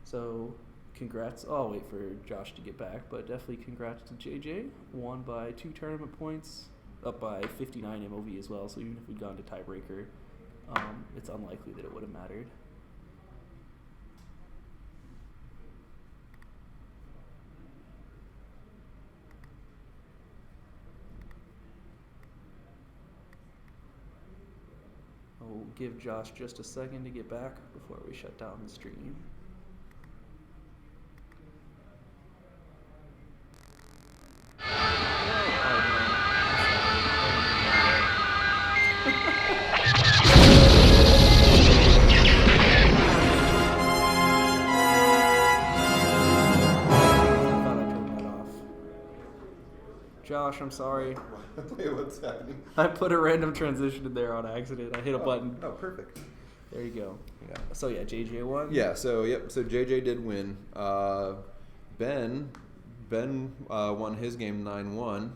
So congrats. Oh, I'll wait for Josh to get back, but definitely congrats to JJ. Won by 2 tournament points, up by 59 MOV as well. So even if we'd gone to tiebreaker, it's unlikely that it would have mattered. I'll give Josh just a second to get back before we shut down the stream. Josh, I'm sorry. Wait, what's happening? I put a random transition in there on accident. I hit a button. Oh, perfect. There you go. Yeah. So yeah, JJ won. Yeah. So So JJ did win. Ben won his game 9-1,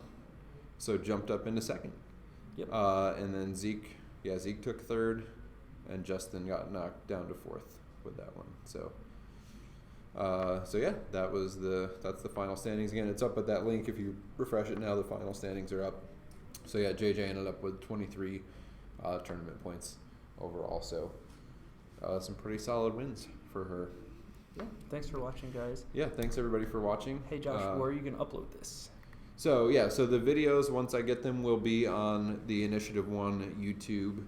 so jumped up into second. Yep. And then Zeke took third, and Justin got knocked down to fourth with that one. So yeah, that's the final standings. Again, it's up at that link. If you refresh it now, the final standings are up. So yeah, JJ ended up with 23 tournament points overall. So some pretty solid wins for her. Yeah. Thanks for watching, guys. Yeah, thanks everybody for watching. Hey Josh, where are you gonna upload this? So the videos, once I get them, will be on the Initiative 1 YouTube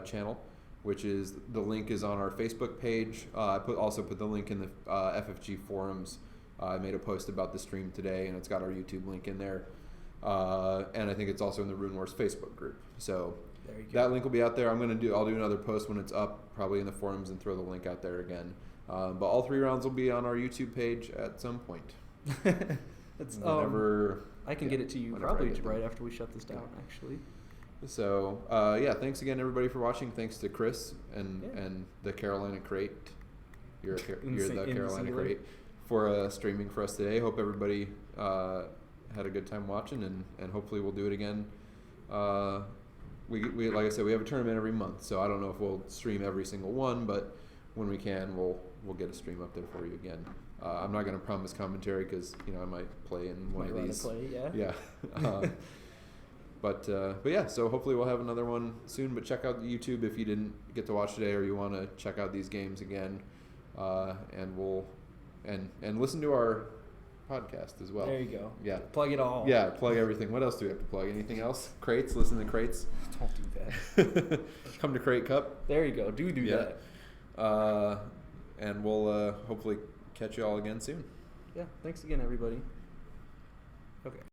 channel, which is, the link is on our Facebook page. I also put the link in the FFG forums. I made a post about the stream today, and it's got our YouTube link in there. And I think it's also in the Runewars Facebook group. So There you go. that link will be out there. I'll do another post when it's up, probably in the forums, and throw the link out there again. But all 3 rounds will be on our YouTube page at some point. It's Whenever I can get it to you whenever I probably get them. right after we shut this down, actually. So thanks again everybody for watching. Thanks to Chris and the Carolina Crate. You're the Carolina singular. Crate for streaming for us today. Hope everybody had a good time watching, and hopefully we'll do it again. We like I said, we have a tournament every month, so I don't know if we'll stream every single one, but when we can, we'll get a stream up there for you again. I'm not going to promise commentary because I might play in one of these. Yeah. But yeah, so hopefully we'll have another one soon. But check out the YouTube if you didn't get to watch today, or you want to check out these games again, and listen to our podcast as well. There you go. Yeah. Plug it all. Yeah, plug everything. What else do we have to plug? Anything else? Crates. Listen to Crates. Don't do that. Come to Crate Cup. There you go. Do that. And we'll hopefully catch you all again soon. Yeah. Thanks again, everybody. Okay.